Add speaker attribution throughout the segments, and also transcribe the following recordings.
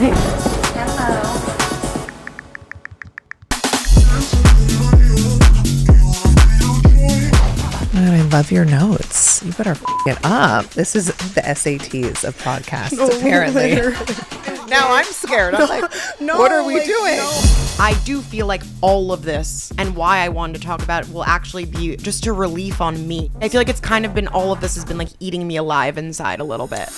Speaker 1: Hello.
Speaker 2: Man, I love your notes. You better it up. This is the SATs of podcasts, apparently. Now I'm scared. I'm like, what are we doing?
Speaker 3: I do feel like all of this and why I wanted to talk about it will actually be just a relief on me. I feel like it's kind of been, all of this has been like eating me alive inside a little bit.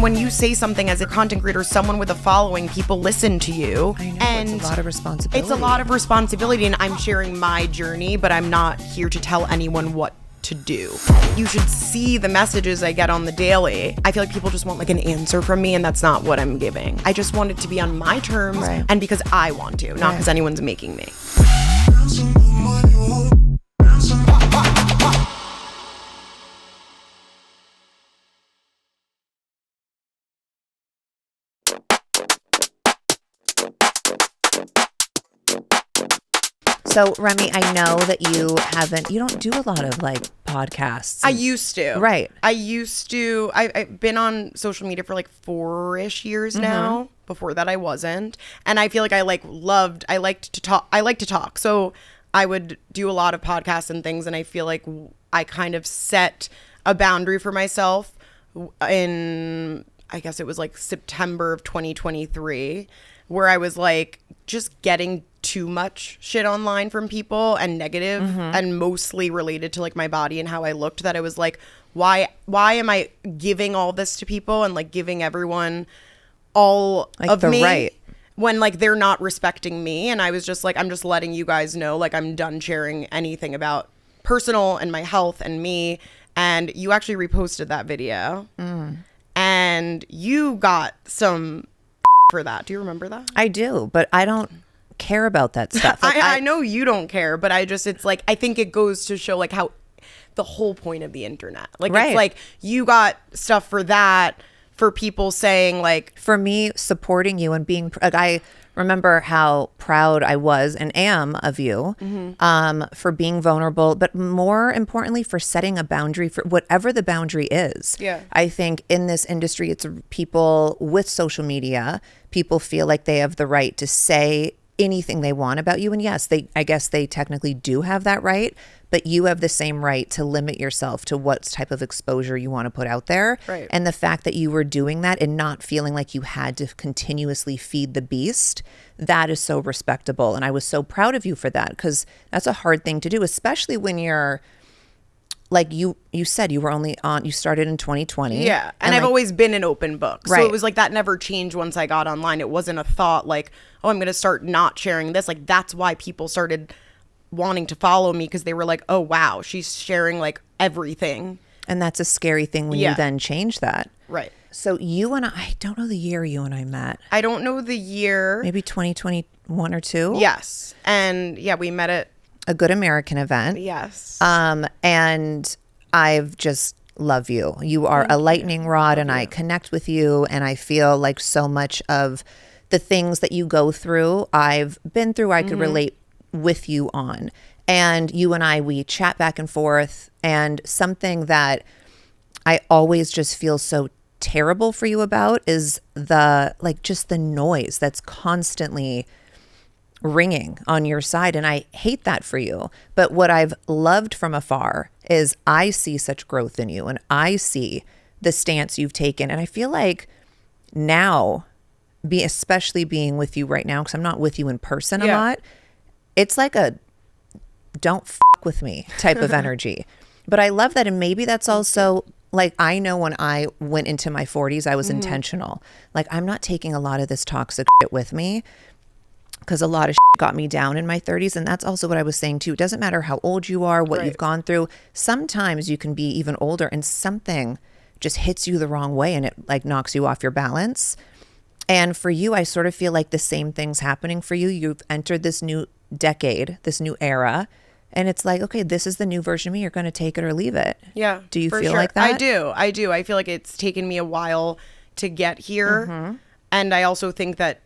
Speaker 3: When you say something as a content creator, someone with a following, people listen to you.
Speaker 2: I know,
Speaker 3: and
Speaker 2: it's a lot of responsibility.
Speaker 3: It's a lot of responsibility, and I'm sharing my journey, but I'm not here to tell anyone what to do. You should see the messages I get on the daily. I feel like people just want like an answer from me, and that's not what I'm giving. I just want it to be on my terms,
Speaker 2: right.
Speaker 3: And because I want to, not because anyone's making me.
Speaker 2: So, Remi, I know that you don't do a lot of like podcasts.
Speaker 3: I used to.
Speaker 2: Right.
Speaker 3: I've been on social media for like 4-ish years now. Before that, I wasn't. And I feel like I like to talk. So I would do a lot of podcasts and things. And I feel like I kind of set a boundary for myself in, I guess it was like September of 2023, where I was like just getting too much shit online from people and negative and mostly related to like my body and how I looked, that I was like, why am I giving all this to people and like giving everyone all
Speaker 2: like
Speaker 3: of
Speaker 2: the
Speaker 3: me
Speaker 2: right
Speaker 3: when like they're not respecting me? And I was just like, I'm just letting you guys know, like I'm done sharing anything about personal and my health and me. And you actually reposted that video and you got some for that. Do you remember that?
Speaker 2: I do, but I don't care about that stuff. Like,
Speaker 3: I know you don't care, but it's like, I think it goes to show like how the whole point of the internet, like It's like you got stuff for that, for people saying like,
Speaker 2: for me supporting you and being like, I remember how proud I was and am of you for being vulnerable, but more importantly for setting a boundary for whatever the boundary is.
Speaker 3: Yeah.
Speaker 2: I think in this industry, it's people with social media, people feel like they have the right to say anything they want about you. And yes, I guess they technically do have that right, but you have the same right to limit yourself to what type of exposure you want to put out there.
Speaker 3: Right.
Speaker 2: And the fact that you were doing that and not feeling like you had to continuously feed the beast, that is so respectable. And I was so proud of you for that, because that's a hard thing to do, especially when you're like you said you were only on, you started in 2020.
Speaker 3: Yeah. And I've
Speaker 2: like,
Speaker 3: always been an open book. So
Speaker 2: right.
Speaker 3: it was like that never changed once I got online. It wasn't a thought like, oh, I'm going to start not sharing this. Like that's why people started wanting to follow me, because they were like, oh, wow, she's sharing like everything.
Speaker 2: And that's a scary thing when you then change that.
Speaker 3: Right.
Speaker 2: So you and I don't know the year you and I met.
Speaker 3: I don't know the year.
Speaker 2: Maybe 2021 or 2.
Speaker 3: Yes. And yeah, we met at
Speaker 2: a Good American event.
Speaker 3: Yes.
Speaker 2: And I've just love you. You are a lightning rod, and I connect with you, and I feel like so much of the things that you go through, I've been through, I could relate with you on. And you and I, we chat back and forth, and something that I always just feel so terrible for you about is just the noise that's constantly ringing on your side. And I hate that for you. But what I've loved from afar is I see such growth in you, and I see the stance you've taken. And I feel like now, especially being with you right now, because I'm not with you in person a lot, it's like a don't fuck with me type of energy. But I love that. And maybe that's also like, I know when I went into my 40s, I was intentional. Like, I'm not taking a lot of this toxic shit with me, because a lot of shit got me down in my 30s. And that's also what I was saying too. It doesn't matter how old you are, what you've gone through. Sometimes you can be even older and something just hits you the wrong way and it like knocks you off your balance. And for you, I sort of feel like the same thing's happening for you. You've entered this new decade, this new era. And it's like, okay, this is the new version of me. You're going to take it or leave it.
Speaker 3: Yeah.
Speaker 2: Do you feel like that?
Speaker 3: I do. I feel like it's taken me a while to get here. And I also think that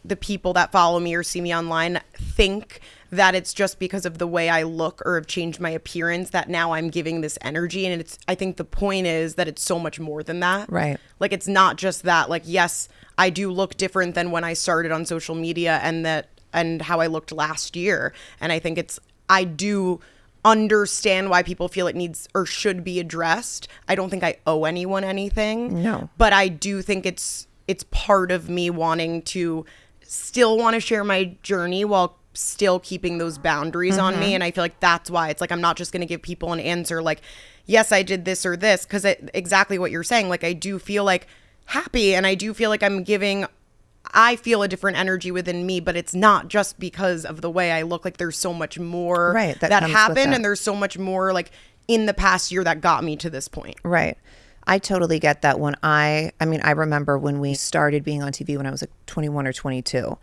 Speaker 3: the people that follow me or see me online think that it's just because of the way I look or have changed my appearance that now I'm giving this energy. And I think the point is that it's so much more than that.
Speaker 2: Right.
Speaker 3: Like, it's not just that. Like, yes, I do look different than when I started on social media and how I looked last year. And I think I do understand why people feel it needs or should be addressed. I don't think I owe anyone anything.
Speaker 2: No.
Speaker 3: But I do think it's part of me wanting to still want to share my journey while still keeping those boundaries on me. And I feel like that's why it's like, I'm not just going to give people an answer like, yes, I did this or this, because exactly what you're saying. Like, I do feel like happy, and I do feel like I feel a different energy within me, but it's not just because of the way I look. Like, there's so much more that happened, and there's so much more like in the past year that got me to this point.
Speaker 2: Right. I totally get that. When I remember when we started being on TV when I was like 21 or 22.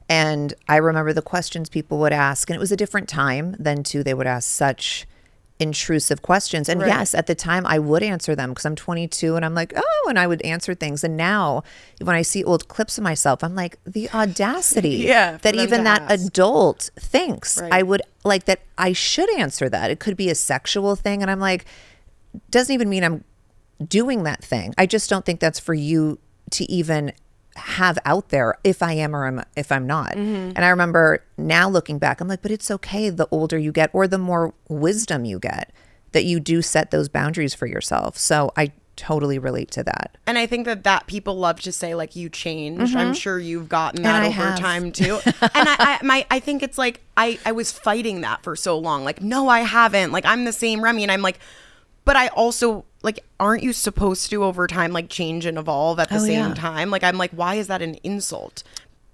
Speaker 2: And I remember the questions people would ask, and it was a different time then too. They would ask such intrusive questions. And yes, at the time I would answer them because I'm 22 and I'm like, oh, and I would answer things. And now when I see old clips of myself, I'm like, the audacity that even that adult thinks I would like, that I should answer that. It could be a sexual thing. And I'm like, doesn't even mean I'm doing that thing. I just don't think that's for you to even have out there if I am or if I'm not. And I remember now looking back, I'm like, but it's okay the older you get or the more wisdom you get that you do set those boundaries for yourself. So I totally relate to that.
Speaker 3: And I think that people love to say like, you changed. I'm sure you've gotten that over time too. And I think it's like, I was fighting that for so long. Like, no, I haven't. Like, I'm the same Remi. And I'm like, but I also like, aren't you supposed to over time like change and evolve at the same time? Like, I'm like, why is that an insult?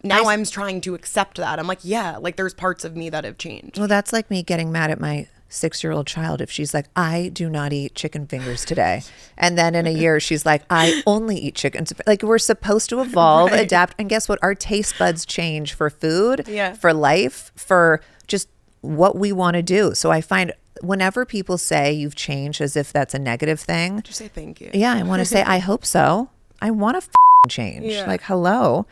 Speaker 3: Now I'm trying to accept that. I'm like, yeah, like there's parts of me that have changed.
Speaker 2: Well, that's like me getting mad at my 6-year-old child if she's like, I do not eat chicken fingers today. And then in a year, she's like, I only eat chicken. Like, we're supposed to evolve, adapt. And guess what? Our taste buds change for food, for life, for just what we want to do. So I find whenever people say you've changed as if that's a negative thing,
Speaker 3: just say thank you.
Speaker 2: Yeah, I want to say, I hope so. I want to change. Like, hello.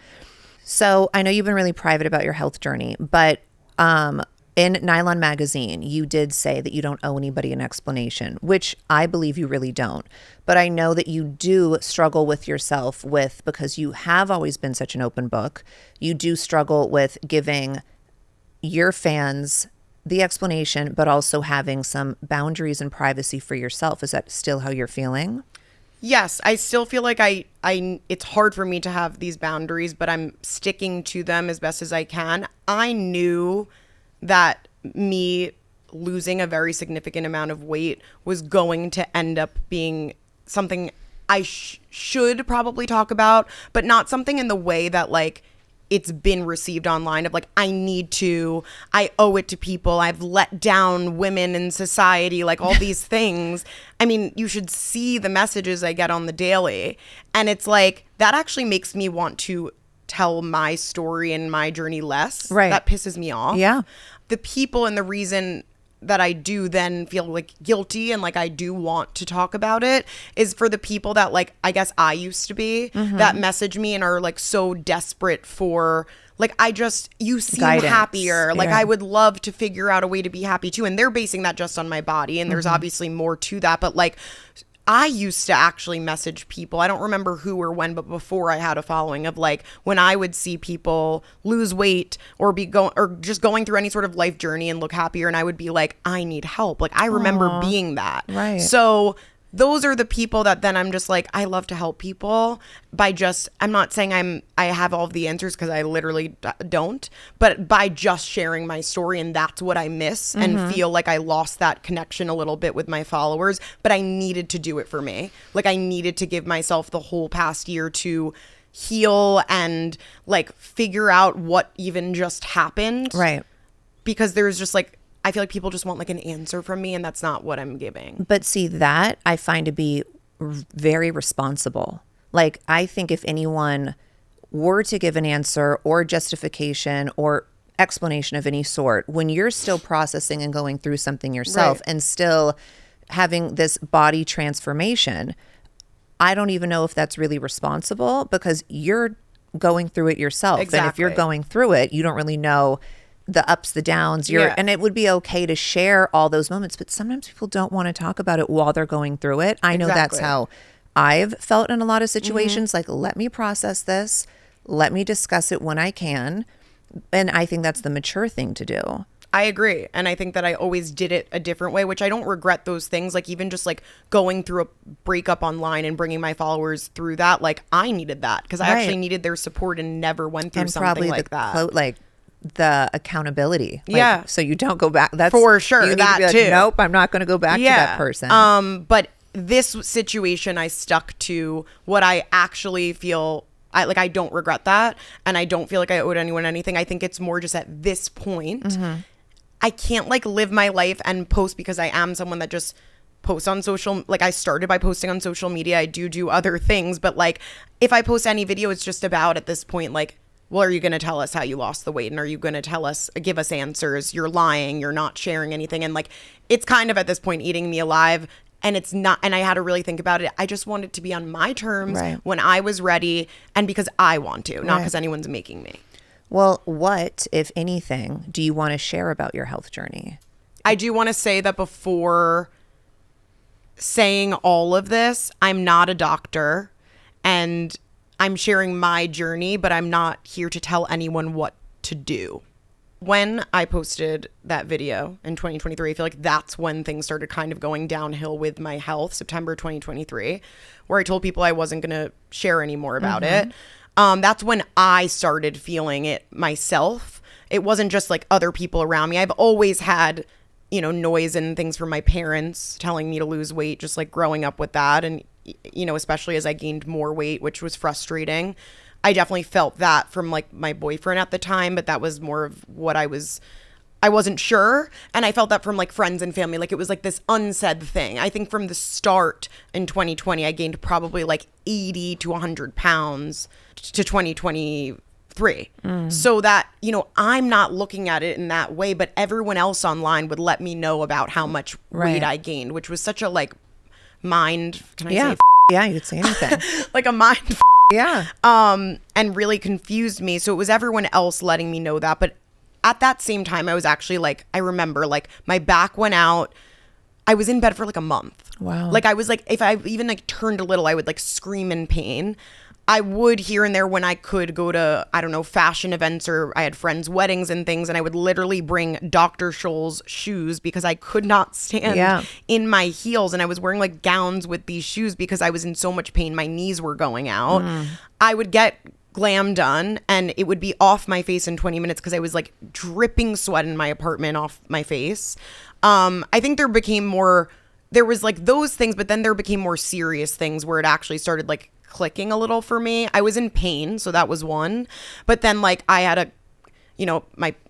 Speaker 2: So I know you've been really private about your health journey, but in Nylon Magazine, you did say that you don't owe anybody an explanation, which I believe you really don't. But I know that you do struggle with yourself because you have always been such an open book. You do struggle with giving your fans the explanation, but also having some boundaries and privacy for yourself. Is that still how you're feeling?
Speaker 3: Yes, I still feel like it's hard for me to have these boundaries, but I'm sticking to them as best as I can. I knew that me losing a very significant amount of weight was going to end up being something I should probably talk about, but not something in the way that like it's been received online of like, I owe it to people. I've let down women in society, like all these things. I mean, you should see the messages I get on the daily. And it's like, that actually makes me want to tell my story and my journey less.
Speaker 2: Right.
Speaker 3: That pisses me off.
Speaker 2: Yeah.
Speaker 3: The people and the reason that I do then feel like guilty and like I do want to talk about it is for the people that like, I guess I used to be, that message me and are like so desperate for like, you seem
Speaker 2: guidance.
Speaker 3: Happier. Like I would love to figure out a way to be happy too. And they're basing that just on my body. And there's obviously more to that. But like, I used to actually message people. I don't remember who or when, but before I had a following of like when I would see people lose weight or just going through any sort of life journey and look happier, and I would be like, I need help. Like I remember being that.
Speaker 2: Right.
Speaker 3: So those are the people that then I'm just like, I love to help people I'm not saying I have all of the answers because I literally don't, but by just sharing my story, and that's what I miss and feel like I lost that connection a little bit with my followers, but I needed to do it for me. Like I needed to give myself the whole past year to heal and like figure out what even just happened.
Speaker 2: Right.
Speaker 3: Because there's just like, I feel like people just want like an answer from me, and that's not what I'm giving.
Speaker 2: But see, that I find to be very responsible. Like, I think if anyone were to give an answer or justification or explanation of any sort, when you're still processing and going through something yourself and still having this body transformation, I don't even know if that's really responsible, because you're going through it yourself. And if you're
Speaker 3: Exactly.
Speaker 2: going through it, you don't really know the ups, the downs. And it would be okay to share all those moments, but sometimes people don't want to talk about it while they're going through it. I know that's how I've felt in a lot of situations. Like, let me process this. Let me discuss it when I can. And I think that's the mature thing to do.
Speaker 3: I agree. And I think that I always did it a different way, which I don't regret those things. Like, even just like going through a breakup online and bringing my followers through that. Like, I needed that because I actually needed their support and never went through something like that.
Speaker 2: Like the accountability.
Speaker 3: Like,
Speaker 2: so you don't go back. That's
Speaker 3: for sure.
Speaker 2: You need
Speaker 3: That
Speaker 2: to be like,
Speaker 3: too.
Speaker 2: nope, I'm not going to go back to that person.
Speaker 3: But this situation, I stuck to what I actually feel. I don't regret that. And I don't feel like I owed anyone anything. I think it's more just at this point, I can't like live my life and post because I am someone that just posts on social. Like, I started by posting on social media. I do other things. But like, if I post any video, it's just about at this point, like, well, are you going to tell us how you lost the weight? And are you going to give us answers? You're lying. You're not sharing anything. And like, it's kind of at this point eating me alive. And it's not, and I had to really think about it. I just want it to be on my terms when I was ready and because I want to, not because anyone's making me.
Speaker 2: Well, what, if anything, do you want to share about your health journey?
Speaker 3: I do want to say that before saying all of this, I'm not a doctor and I'm sharing my journey, but I'm not here to tell anyone what to do. When I posted that video in 2023, I feel like that's when things started kind of going downhill with my health, September 2023, where I told people I wasn't going to share any more about it. That's when I started feeling it myself. It wasn't just like other people around me. I've always had, noise and things from my parents telling me to lose weight, just like growing up with that. And, especially as I gained more weight, which was frustrating. I definitely felt that from like my boyfriend at the time, but that was more of what I wasn't sure. And I felt that from like friends and family, like it was like this unsaid thing. I think from the start in 2020, I gained probably like 80 to 100 pounds to 2023. So that, I'm not looking at it in that way, but everyone else online would let me know about how much weight I gained, which was such a like mind, can I say?
Speaker 2: Yeah, you could say anything.
Speaker 3: Like a mind
Speaker 2: Yeah.
Speaker 3: and really confused me. So it was everyone else letting me know that. But at that same time, I was actually like, I remember like my back went out. I was in bed for like a month.
Speaker 2: Wow.
Speaker 3: Like I was like, if I even like turned a little, I would like scream in pain. I would here and there when I could go to, I don't know, fashion events or I had friends' weddings and things. And I would literally bring Dr. Scholl's shoes because I could not stand in my heels. And I was wearing like gowns with these shoes because I was in so much pain. My knees were going out. I would get glam done and it would be off my face in 20 minutes because I was like dripping sweat in my apartment off my face. I think there was like those things, but then there became more serious things where it actually started like clicking a little for me. I was in pain, so that was one. But then like I had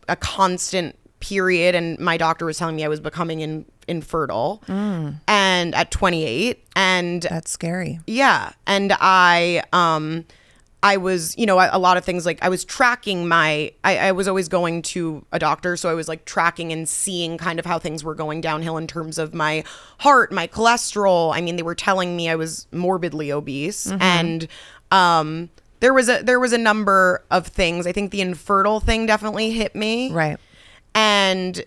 Speaker 3: a constant period and my doctor was telling me I was becoming infertile and at 28 and
Speaker 2: that's scary.
Speaker 3: Yeah. And I was, a lot of things like I was tracking I was always going to a doctor. So I was like tracking and seeing kind of how things were going downhill in terms of my heart, my cholesterol. I mean, they were telling me I was morbidly obese and there was a number of things. I think the infertile thing definitely hit me.
Speaker 2: Right.
Speaker 3: And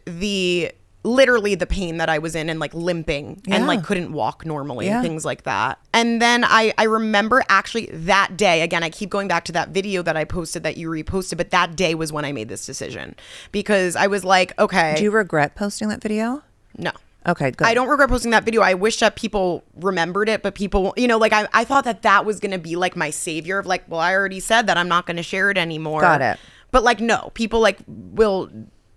Speaker 3: literally the pain that I was in and like limping and like couldn't walk normally, things like that. And then I remember actually that day, again, I keep going back to that video that I posted that you reposted, but that day was when I made this decision because I was like, okay.
Speaker 2: Do you regret posting that video?
Speaker 3: No.
Speaker 2: Okay, good.
Speaker 3: I don't regret posting that video. I wish that people remembered it, but people, like I thought that was going to be like my savior of like, well, I already said that I'm not going to share it anymore.
Speaker 2: Got it.
Speaker 3: But like, no, people like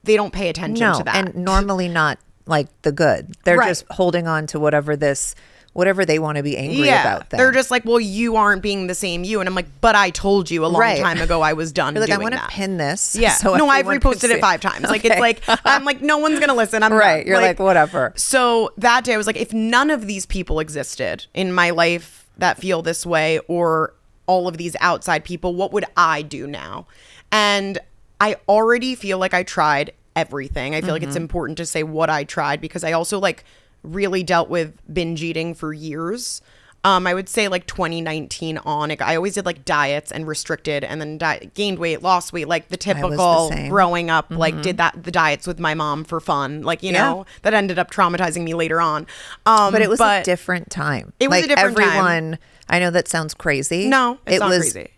Speaker 3: they don't pay attention to that.
Speaker 2: And normally not like the good. They're just holding on to whatever they want to be angry about.
Speaker 3: They're just like, well, you aren't being the same you. And I'm like, but I told you a long time ago I was done doing that.
Speaker 2: I want to pin this.
Speaker 3: Yeah.
Speaker 2: So
Speaker 3: no, I've reposted it 5 times. Like, it's like, I'm like, no one's going to listen. I'm
Speaker 2: right.
Speaker 3: Not.
Speaker 2: You're like, whatever.
Speaker 3: So that day I was like, if none of these people existed in my life that feel this way or all of these outside people, what would I do now? And I already feel like I tried everything. I feel like it's important to say what I tried because I also like really dealt with binge eating for years. I would say like 2019 on. I always did like diets and restricted, and then gained weight, lost weight, like the typical growing up, like did the diets with my mom for fun, like, you know, that ended up traumatizing me later on.
Speaker 2: But it was a different time.
Speaker 3: It was
Speaker 2: like
Speaker 3: a different
Speaker 2: everyone,
Speaker 3: time.
Speaker 2: I know that sounds crazy.
Speaker 3: No, it's not crazy.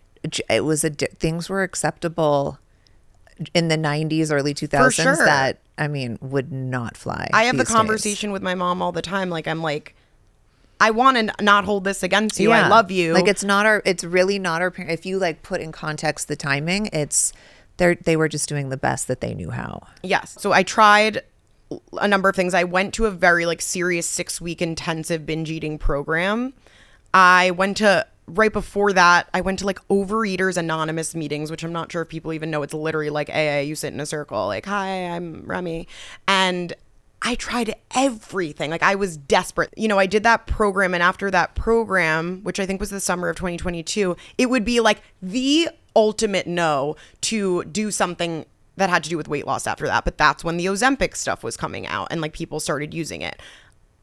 Speaker 2: It was things were acceptable in the 90s, early 2000s
Speaker 3: sure.
Speaker 2: that, I mean, would not fly.
Speaker 3: I have the
Speaker 2: days.
Speaker 3: conversation with my mom all the time. Like, I'm like, I want to not hold this against you. I love you.
Speaker 2: Like, it's really not our parents. If you like put in context the timing, they were just doing the best that they knew how.
Speaker 3: Yes. So I tried a number of things. I went to a very like serious 6-week intensive binge eating program. Right before that, I went to like Overeaters Anonymous meetings, which I'm not sure if people even know. It's literally like AA. You sit in a circle like, hi, I'm Remi. And I tried everything. Like, I was desperate. You know, I did that program. And after that program, which I think was the summer of 2022, it would be like the ultimate no to do something that had to do with weight loss after that. But that's when the Ozempic stuff was coming out and like people started using it.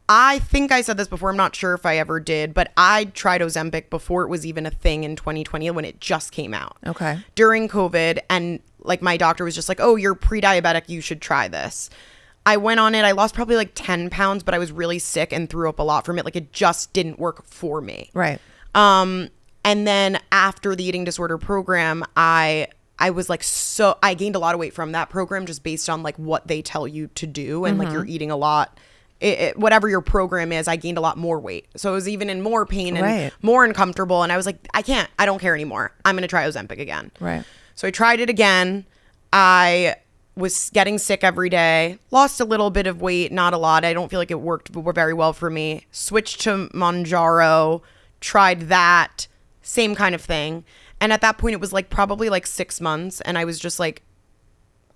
Speaker 3: I think I said this before. I'm not sure if I ever did, but I tried Ozempic before it was even a thing in 2020 when it just came out.
Speaker 2: Okay.
Speaker 3: During COVID, and like my doctor was just like, oh, you're pre-diabetic, you should try this. I went on it. I lost probably like 10 pounds, but I was really sick and threw up a lot from it. Like, it just didn't work for me.
Speaker 2: Right.
Speaker 3: And then after the eating disorder program, I was like, I gained a lot of weight from that program just based on like what they tell you to do. And like, you're eating a lot. Whatever your program is, I gained a lot more weight. So I was even in more pain and more uncomfortable. And I was like, I don't care anymore. I'm going to try Ozempic again.
Speaker 2: Right.
Speaker 3: So I tried it again. I was getting sick every day, lost a little bit of weight, not a lot. I don't feel like it worked very well for me. Switched to Mounjaro, tried that, same kind of thing. And at that point, it was like probably like 6 months. And I was just like,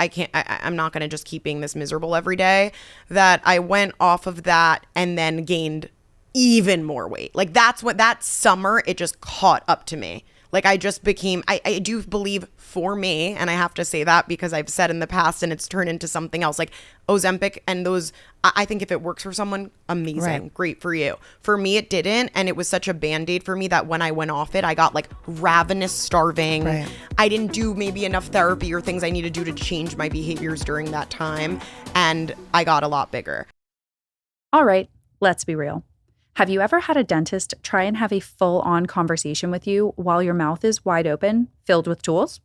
Speaker 3: I'm not going to just keep being this miserable every day. That I went off of that and then gained even more weight. Like, that's what that summer, it just caught up to me. Like, I just became, I do believe for me, and I have to say that because I've said in the past and it's turned into something else, like Ozempic and those, I think if it works for someone, amazing, right. Great for you. For me, it didn't. And it was such a Band-Aid for me that when I went off it, I got like ravenous starving. Right. I didn't do maybe enough therapy or things I need to do to change my behaviors during that time. And I got a lot bigger.
Speaker 1: All right, let's be real. Have you ever had a dentist try and have a full-on conversation with you while your mouth is wide open, filled with tools?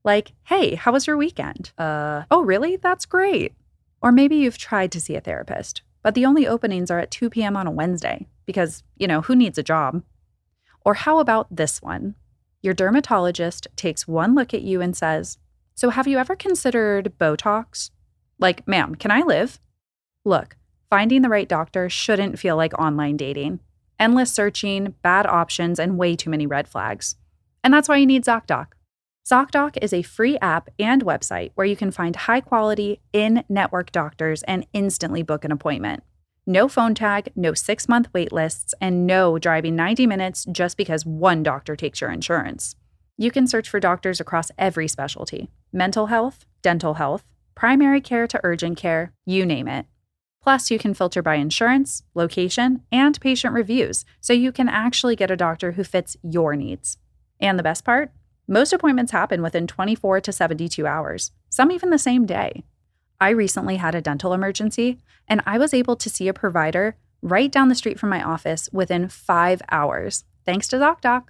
Speaker 1: Like, hey, how was your weekend? Oh, really? That's great. Or maybe you've tried to see a therapist, but the only openings are at 2 p.m. on a Wednesday because, who needs a job? Or how about this one? Your dermatologist takes one look at you and says, so have you ever considered Botox? Like, ma'am, can I live? Look. Finding the right doctor shouldn't feel like online dating. Endless searching, bad options, and way too many red flags. And that's why you need ZocDoc. ZocDoc is a free app and website where you can find high-quality, in-network doctors and instantly book an appointment. No phone tag, no 6-month wait lists, and no driving 90 minutes just because one doctor takes your insurance. You can search for doctors across every specialty. Mental health, dental health, primary care to urgent care, you name it. Plus, you can filter by insurance, location, and patient reviews, so you can actually get a doctor who fits your needs. And the best part? Most appointments happen within 24 to 72 hours, some even the same day. I recently had a dental emergency, and I was able to see a provider right down the street from my office within 5 hours, thanks to ZocDoc.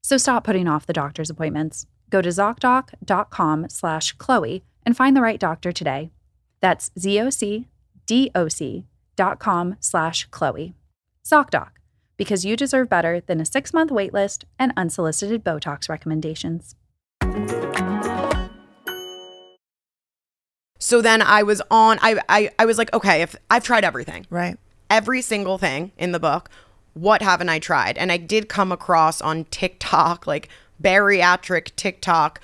Speaker 1: So stop putting off the doctor's appointments. Go to ZocDoc.com/Khloe and find the right doctor today. That's ZocDoc.com/Khloe. ZocDoc, because you deserve better than a 6-month waitlist and unsolicited Botox recommendations.
Speaker 3: So then I was on, I was like, okay, if I've tried everything.
Speaker 2: Right.
Speaker 3: Every single thing in the book, what haven't I tried? And I did come across on TikTok, like bariatric TikTok,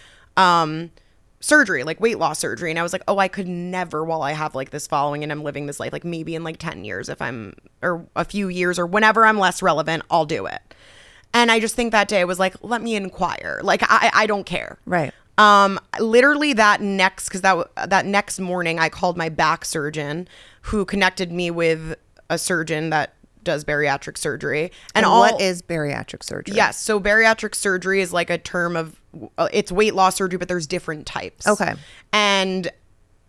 Speaker 3: surgery, like weight loss surgery. And I was like, oh, I could never, while I have like this following and I'm living this life, like maybe in like 10 years or a few years or whenever I'm less relevant, I'll do it. And I just think that day I was like, let me inquire. Like, I don't care.
Speaker 2: Right.
Speaker 3: Literally that next morning I called my back surgeon who connected me with a surgeon that does bariatric surgery.
Speaker 2: And what is bariatric surgery?
Speaker 3: Yes. So bariatric surgery is like a term of, it's weight loss surgery, but there's different types.
Speaker 2: Okay.
Speaker 3: And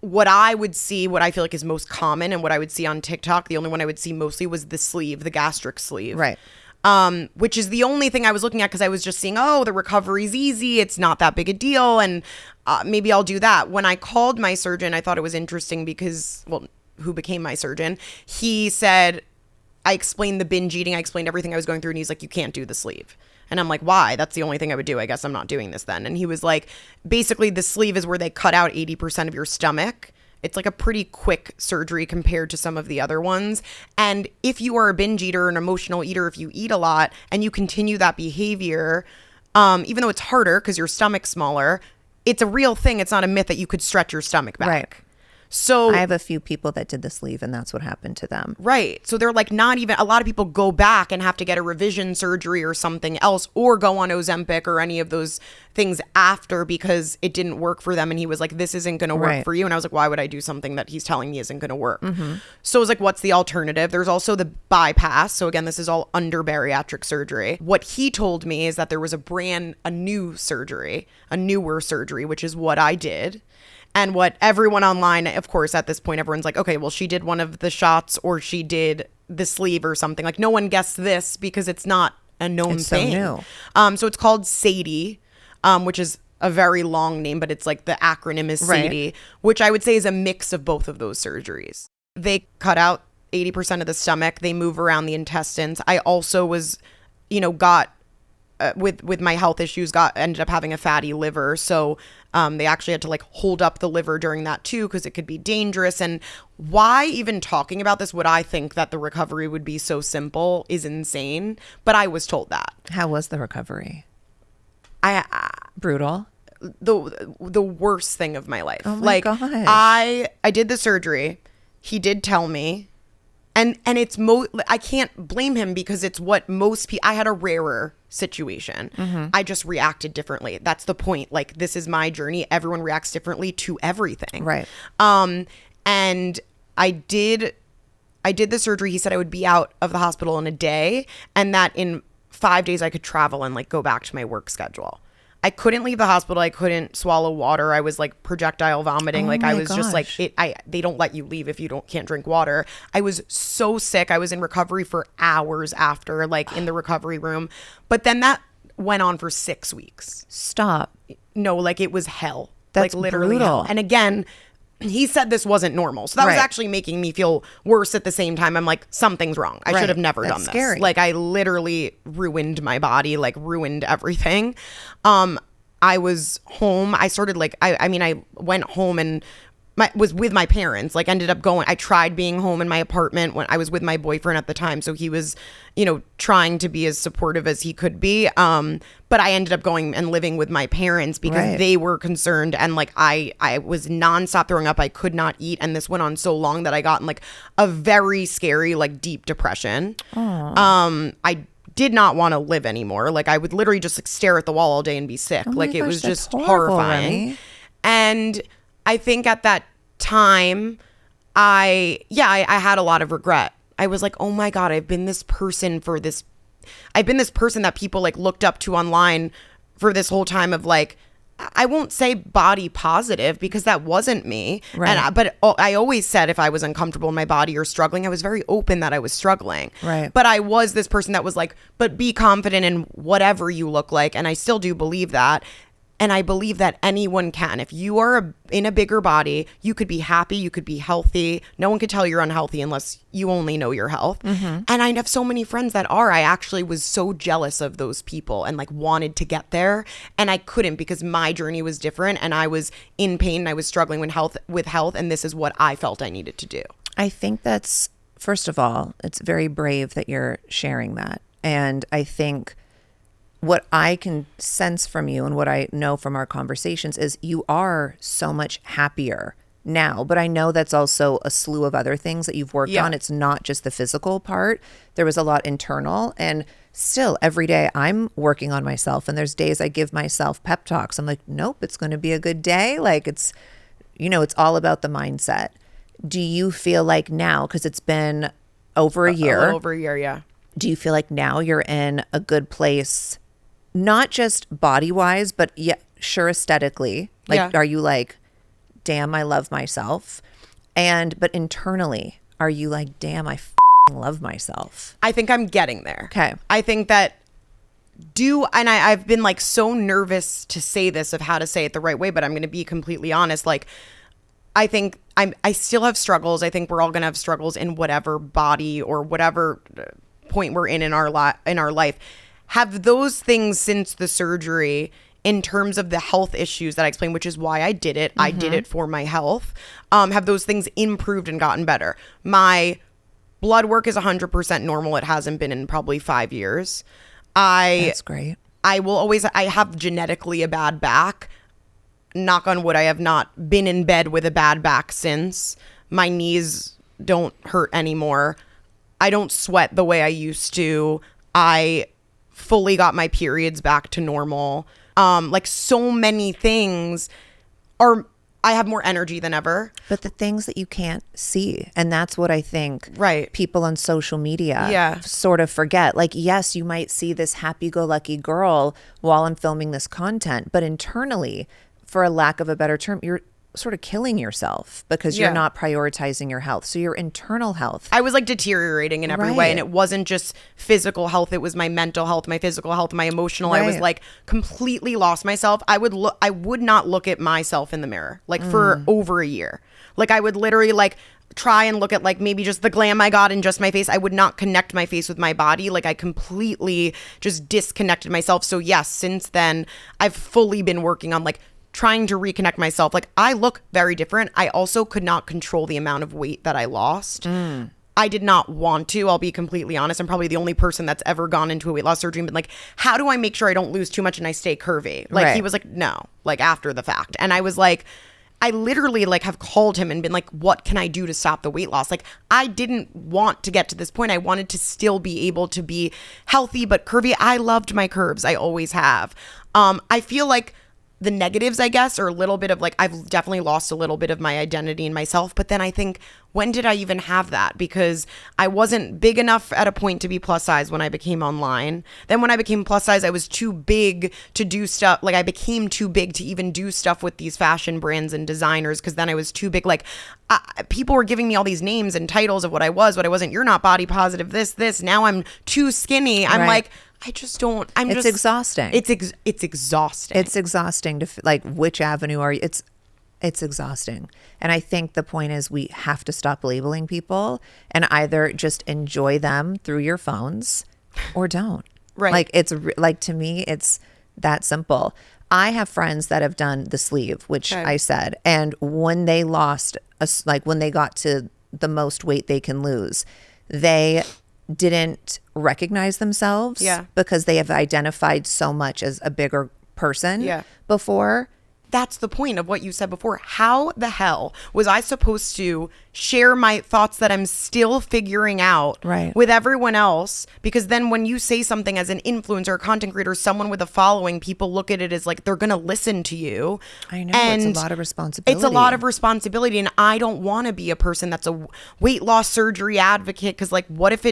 Speaker 3: what I would see, what I feel like is most common and what I would see on TikTok, the only one I would see mostly was the sleeve, the gastric sleeve.
Speaker 2: Right.
Speaker 3: Which is the only thing I was looking at because I was just seeing, oh, the recovery's easy. It's not that big a deal. And maybe I'll do that. When I called my surgeon, I thought it was interesting because, well, who became my surgeon, he said, I explained the binge eating. I explained everything I was going through. And he's like, you can't do the sleeve. And I'm like, why? That's the only thing I would do. I guess I'm not doing this then. And he was like, basically the sleeve is where they cut out 80% of your stomach. It's like a pretty quick surgery compared to some of the other ones. And if you are a binge eater, an emotional eater, if you eat a lot and you continue that behavior, even though it's harder because your stomach's smaller, it's a real thing. It's not a myth that you could stretch your stomach back.
Speaker 2: Right.
Speaker 3: So
Speaker 2: I have a few people that did the sleeve and that's what happened to them.
Speaker 3: Right. So they're like not even, a lot of people go back and have to get a revision surgery or something else or go on Ozempic or any of those things after because it didn't work for them. And he was like, this isn't going to work for you. And I was like, why would I do something that he's telling me isn't going to work? So I was like, what's the alternative? There's also the bypass. So again, this is all under bariatric surgery. What he told me is that there was a newer surgery, which is what I did. And what everyone online, of course, at this point, everyone's like, okay, well, she did one of the shots or she did the sleeve or something. Like no one guessed this because it's not a known thing.
Speaker 2: So new.
Speaker 3: So it's called SADIE, which is a very long name, but it's like the acronym is SADIE, which I would say is a mix of both of those surgeries. They cut out 80% of the stomach. They move around the intestines. I also was, got with my health issues, ended up having a fatty liver. So they actually had to like hold up the liver during that too, because it could be dangerous. And why even talking about this, would I think that the recovery would be so simple is insane. But I was told that.
Speaker 2: How was the recovery?
Speaker 3: Brutal. The worst thing of my life.
Speaker 2: Oh my gosh.
Speaker 3: I did the surgery. He did tell me. And it's I can't blame him because it's what most people, I had a rarer situation. I just reacted differently. That's the point. Like, this is my journey. Everyone reacts differently to everything.
Speaker 2: Right.
Speaker 3: And I did the surgery. He said I would be out of the hospital in a day and that in 5 days I could travel and like go back to my work schedule. I couldn't leave the hospital. I couldn't swallow water. I was like projectile vomiting. I was just like, they don't let you leave if you can't drink water. I was so sick. I was in recovery for hours after, like in the recovery room. But then that went on for 6 weeks.
Speaker 2: Stop.
Speaker 3: No, like it was hell.
Speaker 2: That's
Speaker 3: like literally
Speaker 2: brutal.
Speaker 3: hell. And again, he said this wasn't normal. So that was actually making me feel worse at the same time. I'm like, something's wrong. I should have never done this.
Speaker 2: Scary.
Speaker 3: Like I literally ruined my body, like ruined everything. I was home. I started like, I went home and was with my parents, like ended up going, I tried being home in my apartment when I was with my boyfriend at the time. So he was, trying to be as supportive as he could be. But I ended up going and living with my parents because they were concerned. And like, I was nonstop throwing up. I could not eat. And this went on so long that I got in like a very scary, like deep depression. I did not want to live anymore. Like I would literally just like stare at the wall all day and be sick. Like it was just horrifying. Remi. And I think at that time, I had a lot of regret. I was like, oh my God, I've been this person that people like looked up to online for this whole time of like, I won't say body positive because that wasn't me. Right. But I always said if I was uncomfortable in my body or struggling, I was very open that I was struggling.
Speaker 2: Right.
Speaker 3: But I was this person that was like, but be confident in whatever you look like. And I still do believe that. And I believe that anyone can. If you are in a bigger body, you could be happy, you could be healthy. No one could tell you're unhealthy unless you only know your health. And I have so many friends that are. I actually was so jealous of those people and like wanted to get there. And I couldn't because my journey was different and I was in pain and I was struggling with health. And this is what I felt I needed to do.
Speaker 2: I think that's, first of all, it's very brave that you're sharing that. And I think what I can sense from you and what I know from our conversations is you are so much happier now. But I know that's also a slew of other things that you've worked on. It's not just the physical part. There was a lot internal. And still every day I'm working on myself. And there's days I give myself pep talks. I'm like, nope, it's going to be a good day. Like it's all about the mindset. Do you feel like now, because it's been over a year.
Speaker 3: A little over a year, yeah.
Speaker 2: Do you feel like now you're in a good place, not just body-wise, but yeah, sure, aesthetically? Like,
Speaker 3: Yeah.
Speaker 2: are you like, damn, I love myself? But internally, are you like, damn, I love myself?
Speaker 3: I think I'm getting there.
Speaker 2: Okay.
Speaker 3: I think that I've been like so nervous to say this, of how to say it the right way, but I'm going to be completely honest. Like, I think I still have struggles. I think we're all going to have struggles in whatever body or whatever point we're in our life. Have those things since the surgery, in terms of the health issues that I explained, which is why I did it. I did it for my health. Have those things improved and gotten better? My blood work is 100% normal. It hasn't been in probably 5 years.
Speaker 2: That's great.
Speaker 3: I have genetically a bad back. Knock on wood, I have not been in bed with a bad back since. My knees don't hurt anymore. I don't sweat the way I used to. I fully got my periods back to normal. Like, so many things I have more energy than ever.
Speaker 2: But the things that you can't see, and that's what I think people on social media sort of forget. Like, yes, you might see this happy-go-lucky girl while I'm filming this content, but internally, for a lack of a better term, you're sort of killing yourself because you're not prioritizing your health. So your internal health.
Speaker 3: I was like deteriorating in every way, and it wasn't just physical health. It was my mental health, my physical health, my emotional. I was like completely lost myself. I would not look at myself in the mirror like for over a year. Like, I would literally like try and look at like maybe just the glam I got in just my face. I would not connect my face with my body. Like, I completely just disconnected myself. So yes, since then I've fully been working on like trying to reconnect myself. Like, I look very different. I also could not control the amount of weight that I lost. I did not want to. I'll be completely honest. I'm probably the only person that's ever gone into a weight loss surgery and been like, how do I make sure I don't lose too much and I stay curvy? Like, he was like, no, like after the fact. And I was like, I literally like have called him and been like, what can I do to stop the weight loss? Like, I didn't want to get to this point. I wanted to still be able to be healthy but curvy. I loved my curves. I always have. I feel like the negatives, I guess, are a little bit of like, I've definitely lost a little bit of my identity in myself. But then I think, when did I even have that? Because I wasn't big enough at a point to be plus size when I became online. Then when I became plus size, I was too big to do stuff. Like, I became too big to even do stuff with these fashion brands and designers, because then I was too big. Like, people were giving me all these names and titles of what I was, what I wasn't. You're not body positive, this. Now I'm too skinny. I'm like, I just don't.
Speaker 2: It's exhausting.
Speaker 3: It's exhausting.
Speaker 2: It's exhausting to like, which avenue are you? It's exhausting. And I think the point is, we have to stop labeling people and either just enjoy them through your phones or don't.
Speaker 3: Right.
Speaker 2: Like, it's like, to me, it's that simple. I have friends that have done the sleeve, which I said, and when they lost, when they got to the most weight they can lose, they didn't recognize themselves because they have identified so much as a bigger person before.
Speaker 3: That's the point of what you said before. How the hell was I supposed to share my thoughts that I'm still figuring out with everyone else? Because then when you say something as an influencer or content creator, someone with a following, people look at it as like they're going to listen to you.
Speaker 2: I know. And it's a lot of responsibility.
Speaker 3: It's a lot of responsibility. And I don't want to be a person that's a weight loss surgery advocate, because like, what if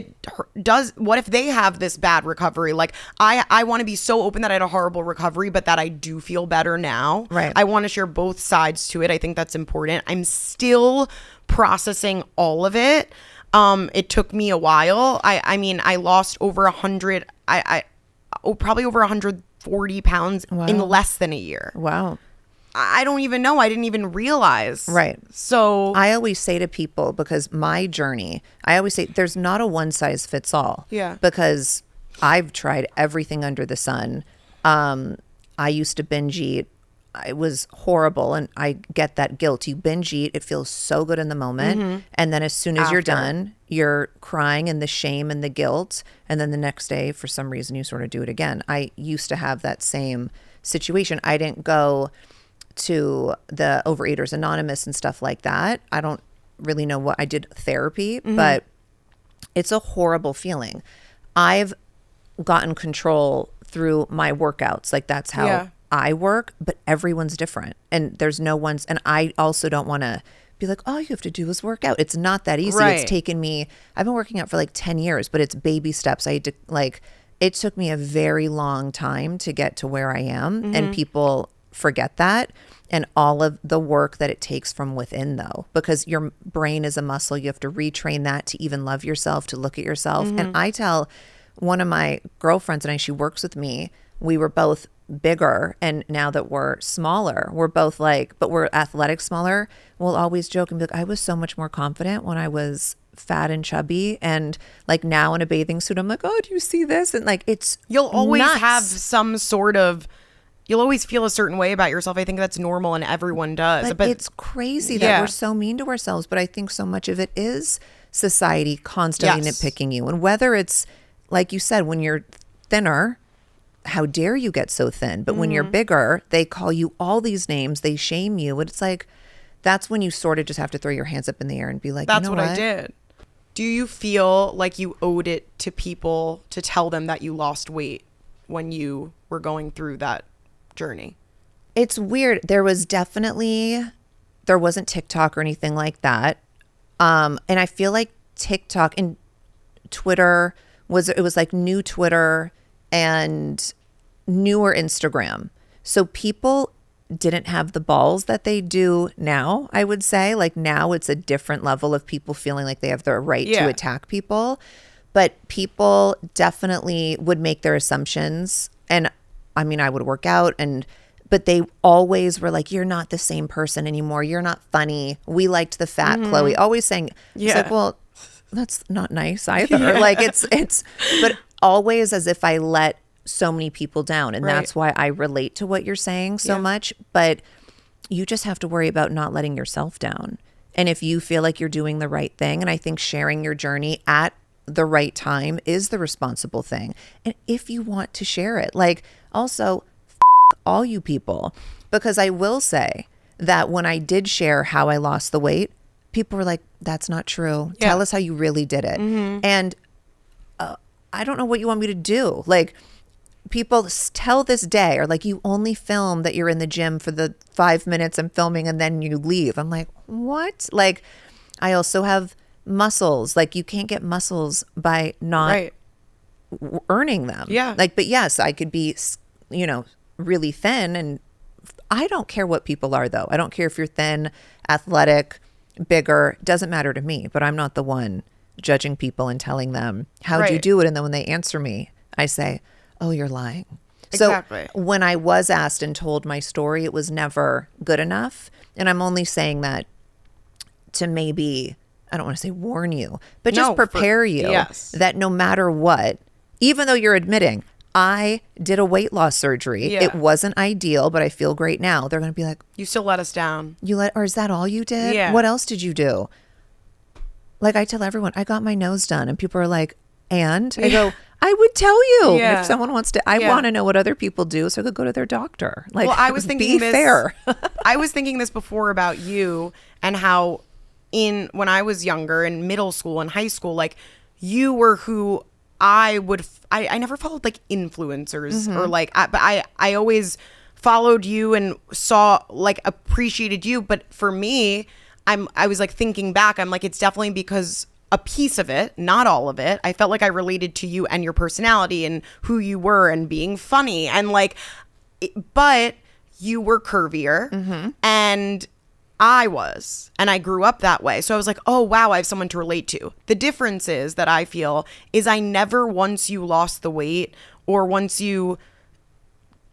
Speaker 3: what if they have this bad recovery? Like, I want to be so open that I had a horrible recovery, but that I do feel better now.
Speaker 2: Right.
Speaker 3: I want to share both sides to it. I think that's important. I'm still processing all of it. It took me a while. I mean, I lost over 100, probably over 140 pounds in less than a year.
Speaker 2: Wow.
Speaker 3: I don't even know. I didn't even realize.
Speaker 2: Right.
Speaker 3: So
Speaker 2: I always say to people, because my journey, I always say there's not a one size fits all.
Speaker 3: Yeah.
Speaker 2: Because I've tried everything under the sun. I used to binge eat. It was horrible, and I get that guilt. You binge eat, it feels so good in the moment, and then as soon as you're done, you're crying and the shame and the guilt, and then the next day, for some reason, you sort of do it again. I used to have that same situation. I didn't go to the Overeaters Anonymous and stuff like that. I don't really know what I did therapy, but it's a horrible feeling. I've gotten control through my workouts. Like, that's how I work, but everyone's different, and there's no one's, and I also don't want to be like, all you have to do is work out. It's not that easy.
Speaker 3: Right.
Speaker 2: It's taken me, I've been working out for like 10 years, but it's baby steps. I had to like, it took me a very long time to get to where I am. And people forget that. And all of the work that it takes from within, though, because your brain is a muscle. You have to retrain that to even love yourself, to look at yourself. And I tell one of my girlfriends and I, she works with me, we were both bigger. And now that we're smaller, we're both like, but we're athletic smaller. We'll always joke and be like, I was so much more confident when I was fat and chubby. And like now in a bathing suit, I'm like, oh, do you see this? And like, it's
Speaker 3: You'll always
Speaker 2: nuts.
Speaker 3: have some sort of, you'll always feel a certain way about yourself. I think that's normal and everyone does.
Speaker 2: But it's crazy that we're so mean to ourselves. But I think so much of it is society constantly nitpicking you. And whether it's, like you said, when you're thinner, how dare you get so thin? But when you're bigger, they call you all these names. They shame you. And it's like, that's when you sort of just have to throw your hands up in the air and be like,
Speaker 3: that's
Speaker 2: you know
Speaker 3: what I did. Do you feel like you owed it to people to tell them that you lost weight when you were going through that journey?
Speaker 2: It's weird. There wasn't TikTok or anything like that. And I feel like TikTok and Twitter it was like new Twitter and newer Instagram. So people didn't have the balls that they do now, I would say. Like now it's a different level of people feeling like they have the right to attack people. But people definitely would make their assumptions. And I mean, I would work out but they always were like, you're not the same person anymore. You're not funny. We liked the fat Khloe. Always saying, it's like, well, that's not nice either. Like it's, but always as if I let so many people down. And that's why I relate to what you're saying so much. But you just have to worry about not letting yourself down. And if you feel like you're doing the right thing, and I think sharing your journey at the right time is the responsible thing. And if you want to share it, like also all you people, because I will say that when I did share how I lost the weight, people were like, that's not true. Tell us how you really did it. And I don't know what you want me to do. Like people till this day are like, you only film that you're in the gym for the 5 minutes I'm filming and then you leave. I'm like, what? Like I also have muscles. Like you can't get muscles by not earning them. Like, but yes, I could be, really thin, and I don't care what people are though. I don't care if you're thin, athletic, bigger, doesn't matter to me, but I'm not the one judging people and telling them, how'd you do it? And then when they answer me, I say, oh, you're lying.
Speaker 3: Exactly.
Speaker 2: So when I was asked and told my story, it was never good enough. And I'm only saying that to maybe, I don't want to say warn you, but just prepare you that no matter what, even though you're admitting, I did a weight loss surgery. It wasn't ideal, but I feel great now. They're going to be like,
Speaker 3: you still let us down.
Speaker 2: Or is that all you did? What else did you do? Like I tell everyone, I got my nose done, and people are like, and I go, I would tell you if someone wants to. I want to know what other people do, so I could go to their doctor. Like, well,
Speaker 3: I was thinking
Speaker 2: fair.
Speaker 3: I was thinking this before about you and how when I was younger in middle school and high school, like you were who I never followed like influencers or like, but I always followed you and saw like appreciated you. But for me, I was like thinking back, I'm like, it's definitely because a piece of it, not all of it. I felt like I related to you and your personality and who you were and being funny and like, but you were curvier and I was, and I grew up that way. So I was like, oh, wow, I have someone to relate to. The difference is that I feel is I never, once you lost the weight or once you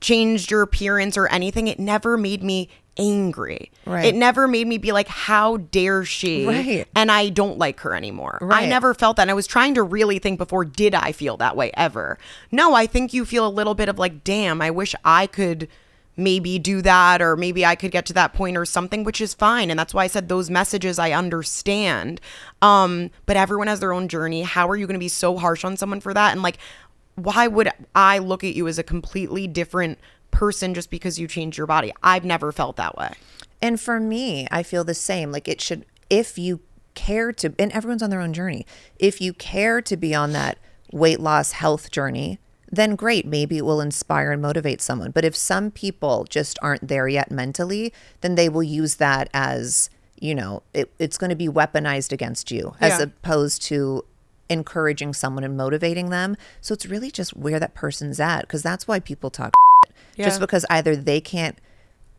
Speaker 3: changed your appearance or anything, it never made me angry. It never made me be like, how dare she? And I don't like her anymore. I never felt that. And I was trying to really think before, did I feel that way ever? No, I think you feel a little bit of like, damn, I wish I could maybe do that, or maybe I could get to that point or something, which is fine. And that's why I said those messages I understand. But everyone has their own journey. How are you going to be so harsh on someone for that? And like, why would I look at you as a completely different person just because you changed your body? I've never felt that way.
Speaker 2: And for me, I feel the same. Like it should, if you care to, and everyone's on their own journey, if you care to be on that weight loss health journey, then great, maybe it will inspire and motivate someone. But if some people just aren't there yet mentally, then they will use that as it's going to be weaponized against you as opposed to encouraging someone and motivating them. So it's really just where that person's at, because that's why people talk just because either they don't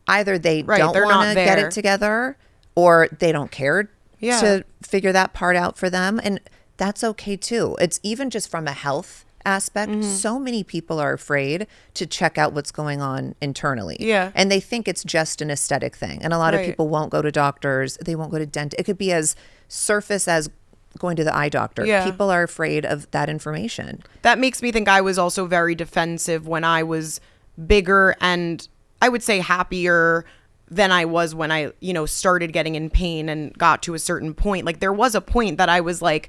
Speaker 2: want to get it together, or they don't care to figure that part out for them. And that's okay too. It's even just from a health aspect. So many people are afraid to check out what's going on internally. And they think it's just an aesthetic thing. And a lot of people won't go to doctors. They won't go to dentists. It could be as surface as going to the eye doctor. People are afraid of that information.
Speaker 3: That makes me think I was also very defensive when I was bigger, and I would say happier than I was when I, started getting in pain and got to a certain point. Like, there was a point that I was like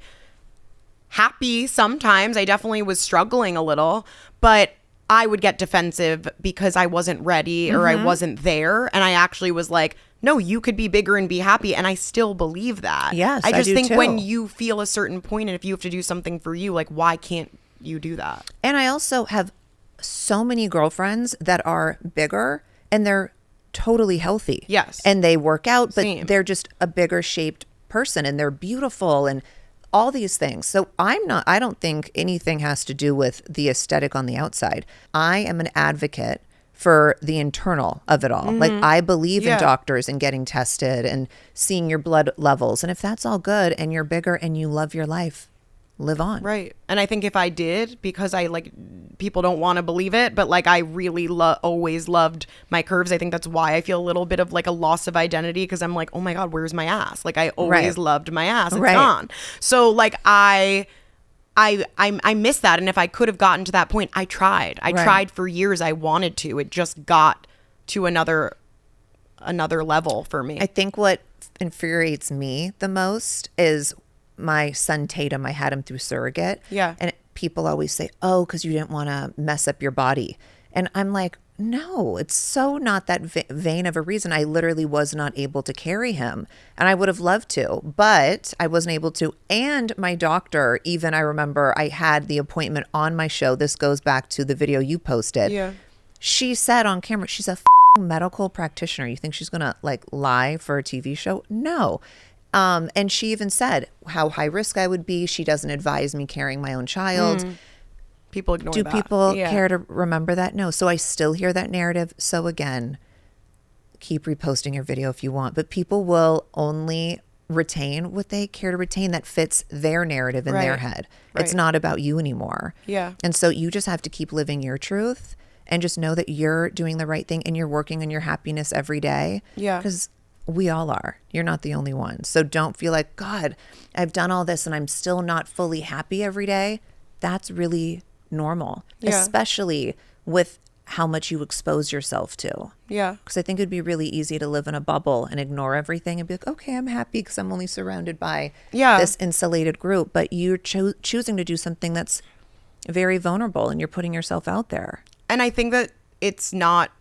Speaker 3: happy sometimes. I definitely was struggling a little, but I would get defensive because I wasn't ready or I wasn't there. And I actually was like, no, you could be bigger and be happy. And I still believe that.
Speaker 2: Yes,
Speaker 3: I just
Speaker 2: do
Speaker 3: think
Speaker 2: too.
Speaker 3: when you feel a certain point, and if you have to do something for you, like, why can't you do that?
Speaker 2: And I also have so many girlfriends that are bigger and they're totally healthy.
Speaker 3: Yes.
Speaker 2: And they work out, but
Speaker 3: Same.
Speaker 2: they're just a bigger shaped person and they're beautiful and all these things. So I don't think anything has to do with the aesthetic on the outside. I am an advocate for the internal of it all. Like, I believe in doctors and getting tested and seeing your blood levels. And if that's all good and you're bigger and you love your life, live on.
Speaker 3: Right. And I think if I did, because I people don't want to believe it, but I really always loved my curves. I think that's why I feel a little bit of a loss of identity, because I'm like, oh my God, where's my ass? I always loved my ass. It's gone. So I miss that. And if I could have gotten to that point, I tried. I tried for years. I wanted to. It just got to another level for me.
Speaker 2: I think what infuriates me the most is my son Tatum. I had him through surrogate. And people always say, oh, because you didn't want to mess up your body. And I'm like, no, it's so not that vain of a reason. I literally was not able to carry him, and I would have loved to, but I wasn't able to. And my doctor, even, I remember I had the appointment on my show. This goes back to the video you posted. She said on camera, she's a medical practitioner. You think she's going to lie for a TV show? No. And she even said how high risk I would be. She doesn't advise me carrying my own child.
Speaker 3: People ignore
Speaker 2: that. Do people care to remember that? No. So I still hear that narrative. So again, keep reposting your video if you want, but people will only retain what they care to retain that fits their narrative in their head. It's not about you anymore. And so you just have to keep living your truth and just know that you're doing the right thing and you're working on your happiness every day. Because we all are. You're not the only one. So don't feel like, God, I've done all this and I'm still not fully happy every day. That's really normal, especially with how much you expose yourself to. Because I think it'd be really easy to live in a bubble and ignore everything and be like, okay, I'm happy because I'm only surrounded by this insulated group. But you're choosing to do something that's very vulnerable and you're putting yourself out there.
Speaker 3: And I think that it's not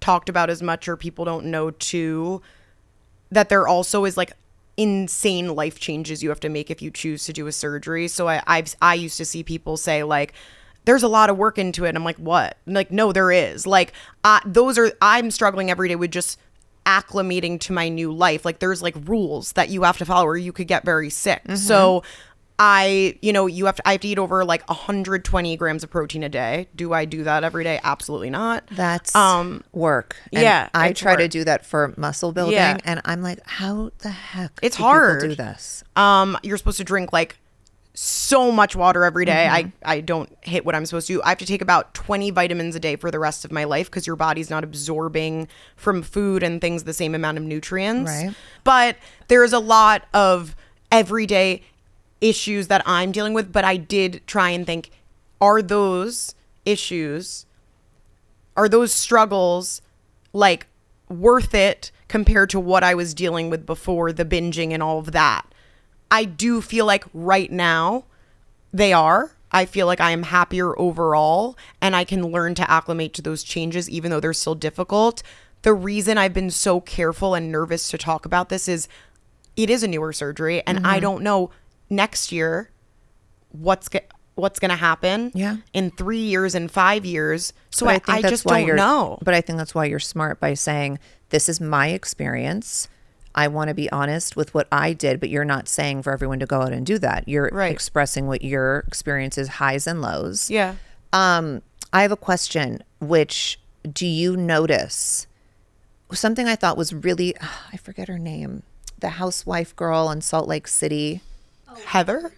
Speaker 3: talked about as much, or people don't know too, that there also is insane life changes you have to make if you choose to do a surgery. So I used to see people say there's a lot of work into it. And I'm like, what? No, there is. I'm struggling every day with just acclimating to my new life. There's rules that you have to follow or you could get very sick. So I have to eat over 120 grams of protein a day. Do I do that every day? Absolutely not.
Speaker 2: That's work. And I try to do that for muscle building, and I'm like, how the heck?
Speaker 3: It's hard.
Speaker 2: People do this.
Speaker 3: You're supposed to drink so much water every day. I don't hit what I'm supposed to do. I have to take about 20 vitamins a day for the rest of my life because your body's not absorbing from food and things the same amount of nutrients. But there's a lot of everyday issues that I'm dealing with, but I did try and think, are those issues, are those struggles worth it compared to what I was dealing with before, the binging and all of that? I do feel like right now they are. I feel like I am happier overall and I can learn to acclimate to those changes even though they're still difficult. The reason I've been so careful and nervous to talk about this is it is a newer surgery and I don't know next year what's going to happen in 3 years and 5 years. So I just don't know.
Speaker 2: But I think that's why you're smart by saying, this is my experience. I want to be honest with what I did, but you're not saying for everyone to go out and do that. You're expressing what your experience is, highs and lows.
Speaker 3: Yeah.
Speaker 2: I have a question, which do you notice something I thought was really, I forget her name, the housewife girl in Salt Lake City.
Speaker 3: Heather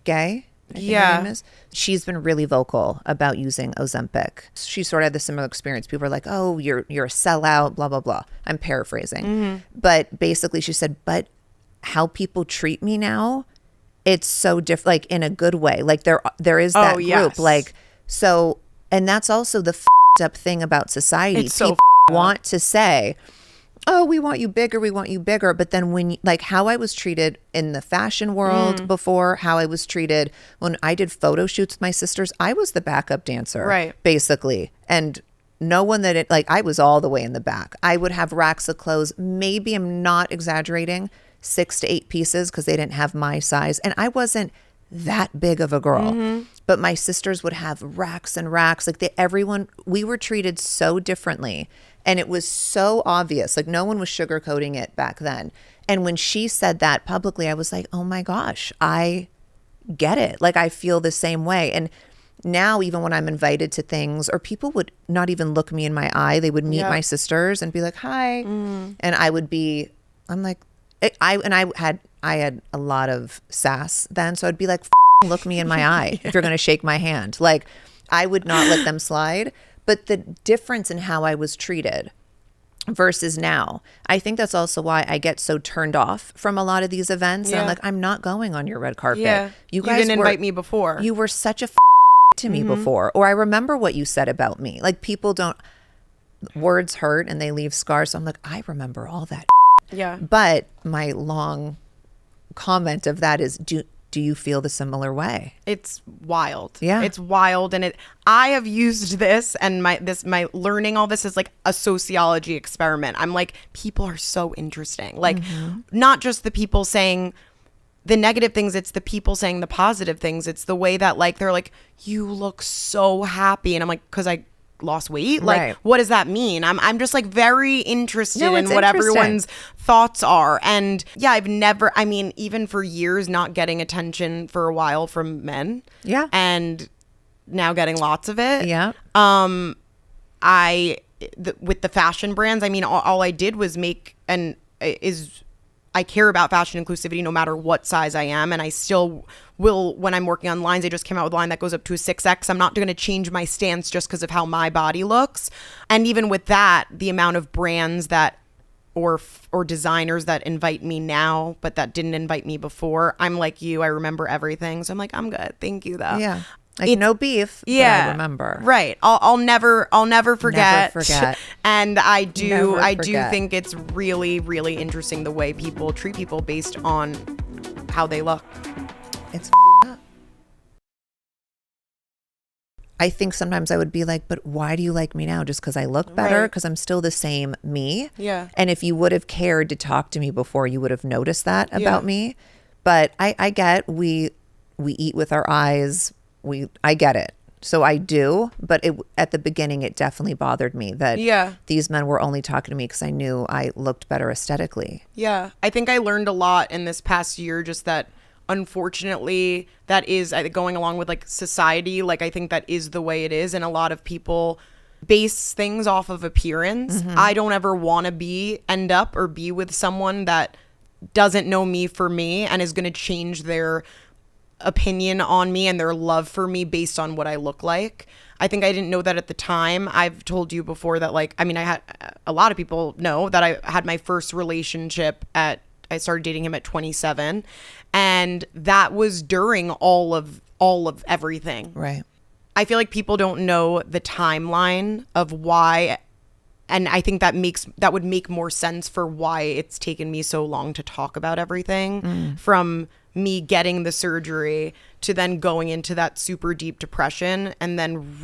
Speaker 2: Gay. I think her name is. She's been really vocal about using Ozempic. She sort of had the similar experience. People are like, "Oh, you're a sellout," blah blah blah. I'm paraphrasing, but basically she said, "But how people treat me now, it's so different. Like in a good way. Like there is that group. Like so, and that's also the up thing about society.
Speaker 3: It's so
Speaker 2: people want to say, oh, we want you bigger, we want you bigger. But then when, like how I was treated in the fashion world before, how I was treated when I did photo shoots with my sisters, I was the backup dancer, basically. And no one I was all the way in the back. I would have racks of clothes. Maybe I'm not exaggerating, 6 to 8 pieces because they didn't have my size. And I wasn't that big of a girl, but my sisters would have racks and racks. We were treated so differently. And it was so obvious. Like no one was sugarcoating it back then. And when she said that publicly, I was like, oh my gosh, I get it. Like I feel the same way. And now even when I'm invited to things or people would not even look me in my eye, they would meet my sisters and be like, hi. And I'm like, I had a lot of sass then. So I'd be like, look me in my eye if you're going to shake my hand. Like I would not let them slide. But the difference in how I was treated versus now, I think that's also why I get so turned off from a lot of these events. And I'm like, I'm not going on your red carpet.
Speaker 3: Yeah. You guys didn't invite me before.
Speaker 2: You were such a to me before. Or I remember what you said about me. Like people don't, words hurt and they leave scars. So I'm like, I remember all that.
Speaker 3: Yeah.
Speaker 2: But my long comment of that is, do you feel the similar way?
Speaker 3: It's wild.
Speaker 2: Yeah.
Speaker 3: It's wild. And I have used this and my learning all this is like a sociology experiment. I'm like, people are so interesting. Like not just the people saying the negative things, it's the people saying the positive things. It's the way that like, they're like, you look so happy. And I'm like, cause I lost weight. Like, what does that mean? I'm just like very interested in what everyone's thoughts are. And yeah, even for years, not getting attention for a while from men. Yeah. And now getting lots of it. Yeah. With the fashion brands, I mean, all I did was I care about fashion inclusivity no matter what size I am. And I still will, when I'm working on lines, I just came out with a line that goes up to a 6X. I'm not going to change my stance just because of how my body looks. And even with that, the amount of brands that or designers that invite me now, but that didn't invite me before, I'm like you, I remember everything. So I'm like, I'm good. Thank you though. Yeah.
Speaker 2: Like no beef, but I remember.
Speaker 3: Right. I'll never forget. Never forget. And I do think it's really, really interesting the way people treat people based on how they look.
Speaker 2: It's up. I think sometimes I would be like, but why do you like me now? Just because I look better? Because I'm still the same me. Yeah. And if you would have cared to talk to me before, you would have noticed that about me. But I get we eat with our eyes. I get it. So I do, but at the beginning, it definitely bothered me that these men were only talking to me because I knew I looked better aesthetically.
Speaker 3: Yeah. I think I learned a lot in this past year, just that unfortunately, that is going along with like society. Like I think that is the way it is. And a lot of people base things off of appearance. I don't ever want to end up with someone that doesn't know me for me and is going to change their opinion on me and their love for me based on what I look like. I think I didn't know that at the time. I've told you before that I had a lot of people know that I had my first relationship I started dating him at 27, and that was during all of everything. Right. I feel like people don't know the timeline of why, and I think that would make more sense for why it's taken me so long to talk about everything from me getting the surgery to then going into that super deep depression. And then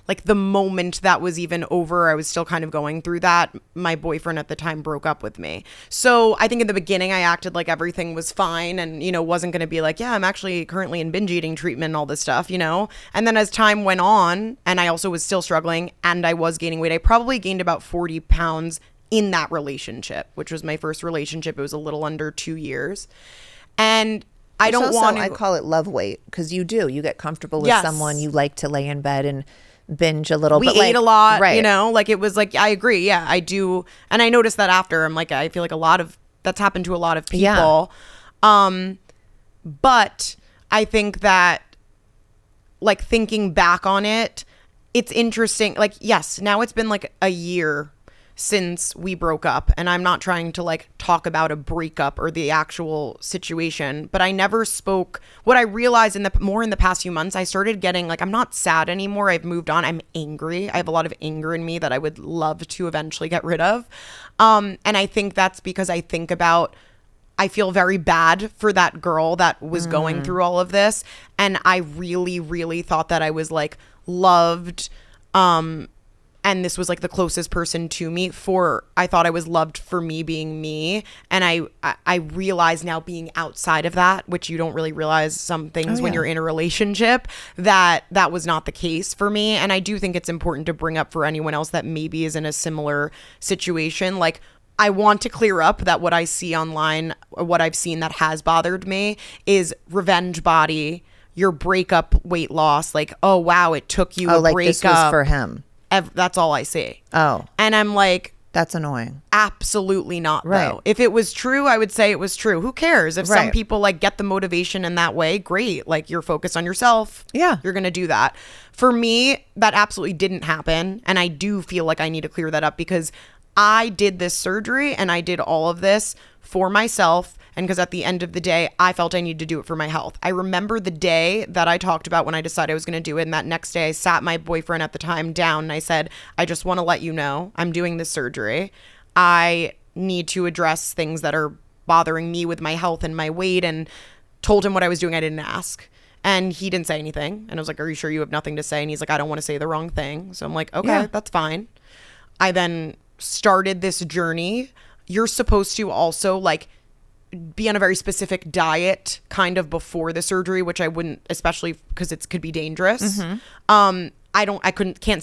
Speaker 3: like the moment that was even over, I was still kind of going through that. My boyfriend at the time broke up with me. So I think in the beginning I acted like everything was fine and, wasn't going to be like, yeah, I'm actually currently in binge eating treatment and all this stuff, And then as time went on and I also was still struggling and I was gaining weight, I probably gained about 40 pounds in that relationship, which was my first relationship. It was a little under 2 years. And I don't want to...
Speaker 2: I call it love weight, because you get comfortable with
Speaker 3: Yes.
Speaker 2: someone, you like to lay in bed and binge a little.
Speaker 3: We
Speaker 2: but
Speaker 3: ate a lot,
Speaker 2: right.
Speaker 3: you know, like it was like, I agree. Yeah, I do. And I noticed that after, I'm like, I feel like a lot of that's happened to a lot of people. But I think that, like, thinking back on it, it's interesting. Like, yes, now it's been like a year since we broke up, and I'm not trying to like talk about a breakup or the actual situation, but I never spoke. What I realized in the past few months, I started getting like, I'm not sad anymore. I've moved on. I'm angry. I have a lot of anger in me that I would love to eventually get rid of. And I think that's because I feel very bad for that girl that was going through all of this. And I really, really thought that I was like loved. And this was like the closest person to me I thought I was loved for me being me. And I realize now, being outside of that, which you don't really realize some things when you're in a relationship, that was not the case for me. And I do think it's important to bring up for anyone else that maybe is in a similar situation. Like, I want to clear up that what I see online, or what I've seen that has bothered me, is revenge body, your breakup weight loss. Like, oh, wow, it took you a
Speaker 2: like
Speaker 3: breakup.
Speaker 2: This was for him.
Speaker 3: That's all I see.
Speaker 2: Oh.
Speaker 3: And I'm like,
Speaker 2: that's annoying.
Speaker 3: Absolutely not,
Speaker 2: right.
Speaker 3: though. If it was true, I would say it was true. Who cares? If some people like get the motivation in that way, great. Like, you're focused on yourself.
Speaker 2: Yeah.
Speaker 3: You're going to do that. For me, that absolutely didn't happen. And I do feel like I need to clear that up, because I did this surgery and I did all of this for myself, and because at the end of the day, I felt I needed to do it for my health. I remember the day that I talked about when I decided I was going to do it, and that next day I sat my boyfriend at the time down and I said, I just want to let you know I'm doing this surgery. I need to address things that are bothering me with my health and my weight, and told him what I was doing. I didn't ask. And he didn't say anything. And I was like, are you sure you have nothing to say? And he's like, I don't want to say the wrong thing. So I'm like, okay, that's fine. I then started this journey. You're supposed to also like be on a very specific diet kind of before the surgery, which I wouldn't, especially because it could be dangerous. Can't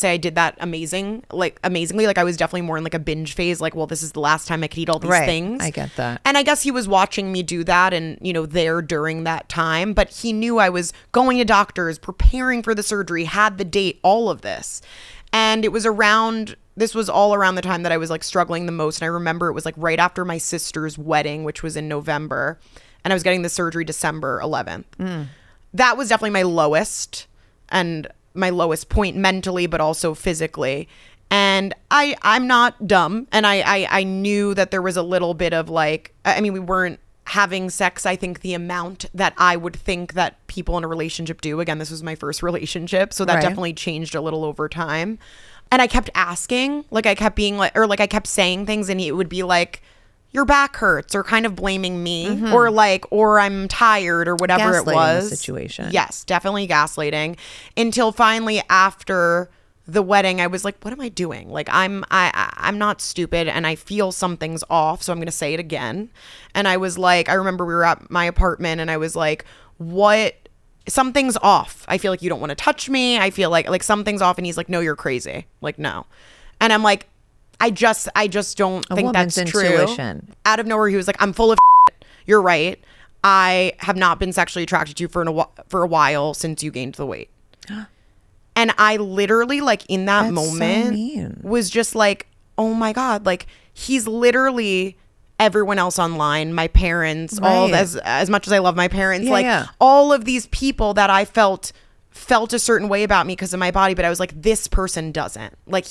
Speaker 3: say I did that amazingly. Like, I was definitely more in like a binge phase. Like, well, this is the last time I could eat all these things.
Speaker 2: I get that.
Speaker 3: And I guess he was watching me do that, and, you know, there during that time, but he knew I was going to doctors, preparing for the surgery, had the date, all of this. And this was all around the time that I was like struggling the most. And I remember it was like right after my sister's wedding, which was in November, and I was getting the surgery December 11th. That was definitely my lowest, and my lowest point mentally, but also physically. And I'm not dumb. And I knew that there was a little bit of like, I mean, we weren't having sex, I think, the amount that I would think that people in a relationship do. Again, this was my first relationship, so that definitely changed a little over time. And I kept asking, like, I kept being like, or like I kept saying things, and it would be like, your back hurts, or kind of blaming me, or like, or I'm tired, or whatever it was.
Speaker 2: The situation.
Speaker 3: Yes, definitely gaslighting. Until finally, after the wedding, I was like, what am I doing? Like, I'm not stupid, and I feel something's off, so I'm gonna say it again. And I was like, I remember we were at my apartment, and I was like, something's off. I feel like you don't want to touch me. I feel like something's off. And he's like, no, you're crazy. Like, no. And I'm like, I just don't think that's
Speaker 2: intuition.
Speaker 3: True. Out of nowhere, he was like, I'm full of shit. You're right. I have not been sexually attracted to you for a while since you gained the weight. And I literally, like, in that moment was just like, oh my God, like, he's literally everyone else online, my parents, all as much as I love my parents, all of these people that I felt a certain way about me because of my body, but I was like, this person doesn't. Like,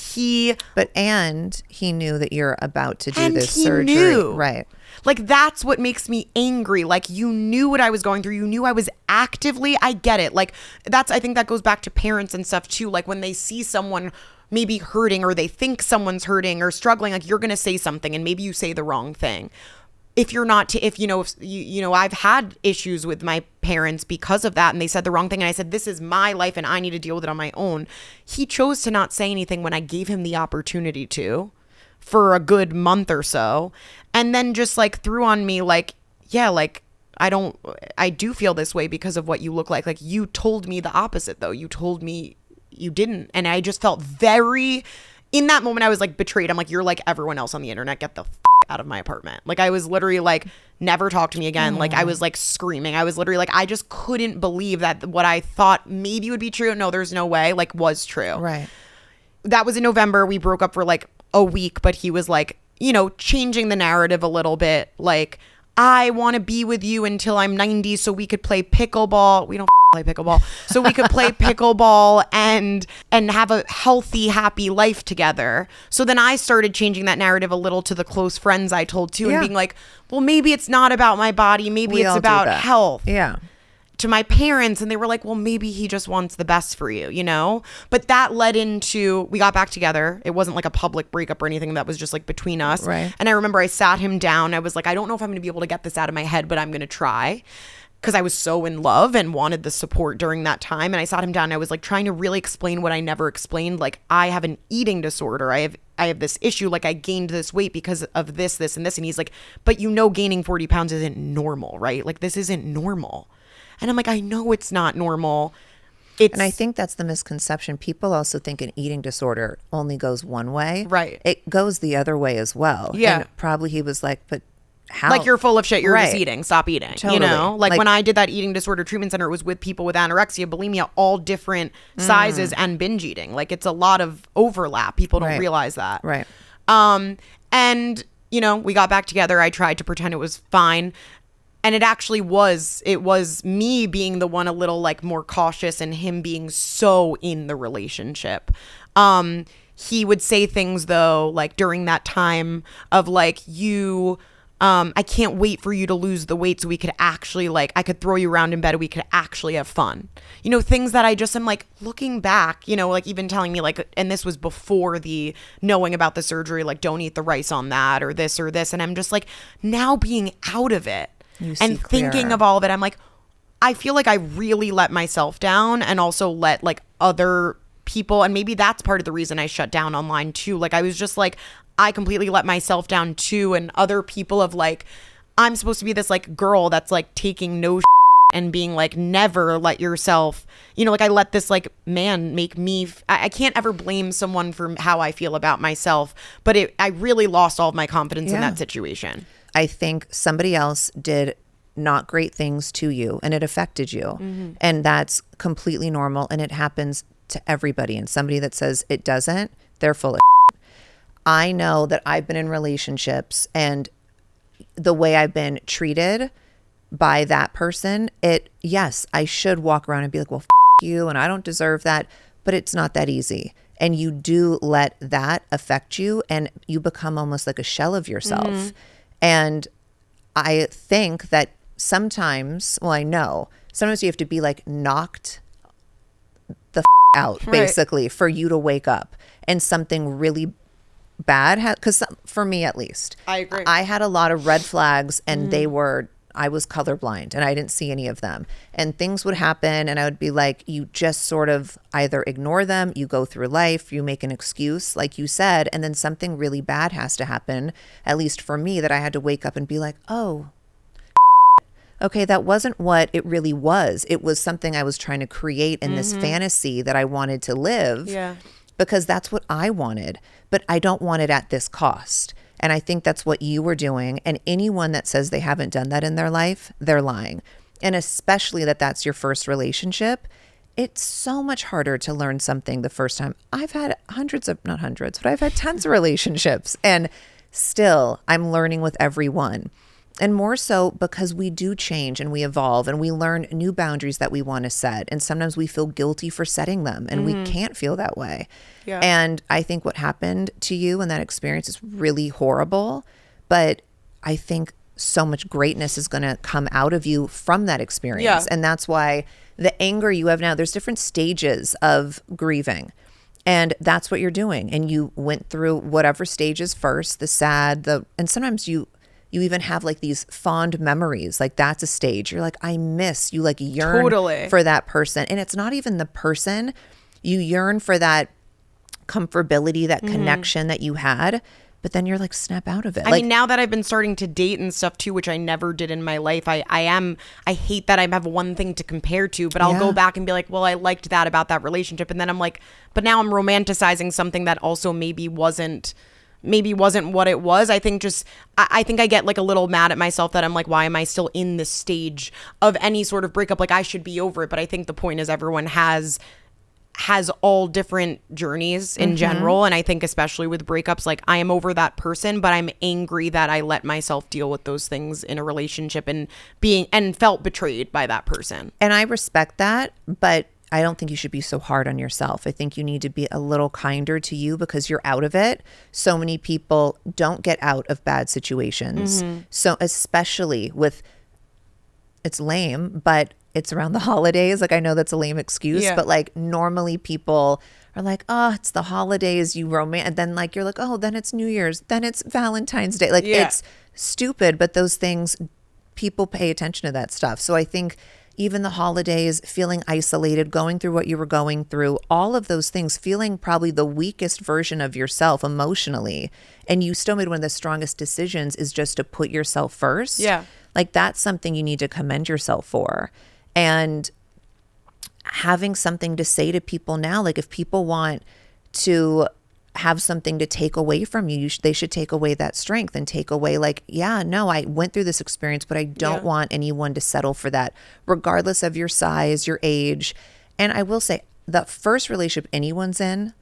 Speaker 2: and he knew that you're about to do this surgery.
Speaker 3: Knew.
Speaker 2: Right.
Speaker 3: Like, that's what makes me angry. Like, you knew what I was going through. You knew I was actively, I get it. Like, I think that goes back to parents and stuff too. Like, when they see someone maybe hurting, or they think someone's hurting or struggling, like, you're going to say something, and maybe you say the wrong thing. If I've had issues with my parents because of that, and they said the wrong thing, and I said, this is my life and I need to deal with it on my own. He chose to not say anything when I gave him the opportunity to, for a good month or so, and then just like threw on me like, yeah, like, I do feel this way because of what you look like. Like, you told me the opposite, though. You told me you didn't. And I just felt very in that moment I was like betrayed. I'm like, you're like everyone else on the internet. Get the out of my apartment. Like I was literally like, never talk to me again. Like I was like screaming. I was literally like, I just couldn't believe that what I thought maybe would be true. No, there's no way. Like was true.
Speaker 2: Right.
Speaker 3: That was in November. We broke up for like a week, but he was like, you know, changing the narrative a little bit. Like, I want to be with you until I'm 90 so we could play pickleball. We don't play pickleball. So we could play pickleball and have a healthy, happy life together. So then I started changing that narrative a little to the close friends I told too, and being like, well, maybe it's not about my body. Maybe it's about health.
Speaker 2: Yeah.
Speaker 3: To my parents, and they were like, well, maybe he just wants the best for you, you know? But that led into, we got back together. It wasn't like a public breakup or anything. That was just like between us.
Speaker 2: Right.
Speaker 3: And I remember I sat him down. I was like, I don't know if I'm going to be able to get this out of my head, but I'm going to try. Because I was so in love and wanted the support during that time. And I sat him down and I was like trying to really explain what I never explained. Like, I have an eating disorder. I have this issue. Like, I gained this weight because of this, and this. And he's like, but you know, gaining 40 pounds isn't normal, right? Like, this isn't normal. And I'm like, I know it's not normal. And
Speaker 2: I think that's the misconception. People also think an eating disorder only goes one way.
Speaker 3: Right.
Speaker 2: It goes the other way as well.
Speaker 3: Yeah.
Speaker 2: And probably he was like, but how?
Speaker 3: Like, you're full of shit. You're just eating. Stop eating.
Speaker 2: Totally.
Speaker 3: You know? Like when I did that eating disorder treatment center, it was with people with anorexia, bulimia, all different sizes and binge eating. Like, it's a lot of overlap. People don't realize that.
Speaker 2: Right.
Speaker 3: And, you know, we got back together. I tried to pretend it was fine. And it was me being the one a little like more cautious and him being so in the relationship. He would say things though, like during that time of like, I can't wait for you to lose the weight so we could actually like, I could throw you around in bed and we could actually have fun. You know, things that I just am like looking back, you know, like even telling me like, and this was before the knowing about the surgery, like don't eat the rice on that or this or this. And I'm just like now being out of it. And thinking of all of it, I'm like, I feel like I really let myself down and also let like other people. And maybe that's part of the reason I shut down online too. Like I was just like, I completely let myself down too. And other people of like, I'm supposed to be this like girl that's like taking no and being like, never let yourself, you know, like I let this like man make me, I can't ever blame someone for how I feel about myself. But I really lost all of my confidence in that situation.
Speaker 2: I think somebody else did not great things to you and it affected you. And that's completely normal. And it happens to everybody. And somebody that says it doesn't, they're full of shit. I know that I've been in relationships and the way I've been treated by that person, yes, I should walk around and be like, well, you, and I don't deserve that. But it's not that easy. And you do let that affect you and you become almost like a shell of yourself. And I think that sometimes, well, I know, sometimes you have to be like knocked the out, basically, for you to wake up. And something really bad, because for me at least,
Speaker 3: I agree.
Speaker 2: I had a lot of red flags and I was colorblind and I didn't see any of them. And things would happen and I would be like, you just sort of either ignore them, you go through life, you make an excuse, like you said, and then something really bad has to happen, at least for me, that I had to wake up and be like, oh, okay, that wasn't what it really was. It was something I was trying to create in this fantasy that I wanted to live because that's what I wanted, but I don't want it at this cost. And I think that's what you were doing. And anyone that says they haven't done that in their life, they're lying. And especially that that's your first relationship. It's so much harder to learn something the first time. I've had not hundreds, but I've had tons of relationships. And still, I'm learning with every one. And more so because we do change and we evolve and we learn new boundaries that we want to set. And sometimes we feel guilty for setting them and we can't feel that way. Yeah. And I think what happened to you in that experience is really horrible. But I think so much greatness is going to come out of you from that experience. Yeah. And that's why the anger you have now, there's different stages of grieving. And that's what you're doing. And you went through whatever stages first, the sad, and sometimes you even have like these fond memories. Like that's a stage. You're like, I miss, you like yearn for that person. And it's not even the person. You yearn for that comfortability, that connection that you had. but then you're like, snap out of it.
Speaker 3: I mean, now that I've been starting to date and stuff too, which I never did in my life, I hate that I have one thing to compare to, but I'll go back and be like, well, I liked that about that relationship. And then I'm like, but now I'm romanticizing something that also maybe wasn't what it was. I think I think I get like a little mad at myself that I'm like, why am I still in this stage of any sort of breakup? Like, I should be over it. But I think the point is everyone has all different journeys in general. And I think especially with breakups, like, I am over that person, but I'm angry that I let myself deal with those things in a relationship and felt betrayed by that person.
Speaker 2: And I respect that, but I don't think you should be so hard on yourself. I think you need to be a little kinder to you because you're out of it. So many people don't get out of bad situations. So especially with, it's lame, but it's around the holidays. Like, I know that's a lame excuse, but like normally people are like, oh, it's the holidays, you and then like you're like, oh, then it's New Year's, then it's Valentine's Day. Like it's stupid, but those things, people pay attention to that stuff. So I think even the holidays, feeling isolated, going through what you were going through, all of those things, feeling probably the weakest version of yourself emotionally, and you still made one of the strongest decisions is just to put yourself first. Yeah. Like, that's something you need to commend yourself for. And having something to say to people now, like if people want to have something to take away from you, they should take away that strength and take away like, yeah, no, I went through this experience, but I don't want anyone to settle for that, regardless of your size, your age. And I will say, the first relationship anyone's in,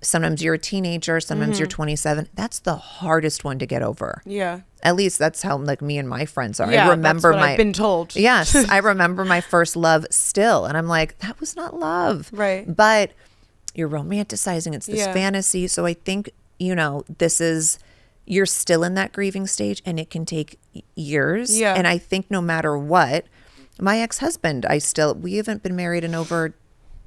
Speaker 2: sometimes you're a teenager, sometimes you're 27. That's the hardest one to get over. Yeah. At least that's how like me and my friends are.
Speaker 3: Yeah, I remember I've been told.
Speaker 2: Yes. I remember my first love still. And I'm like, that was not love. Right. But you're romanticizing. It's this fantasy. So I think, you're still in that grieving stage and it can take years. Yeah. And I think no matter what, my ex-husband, we haven't been married in over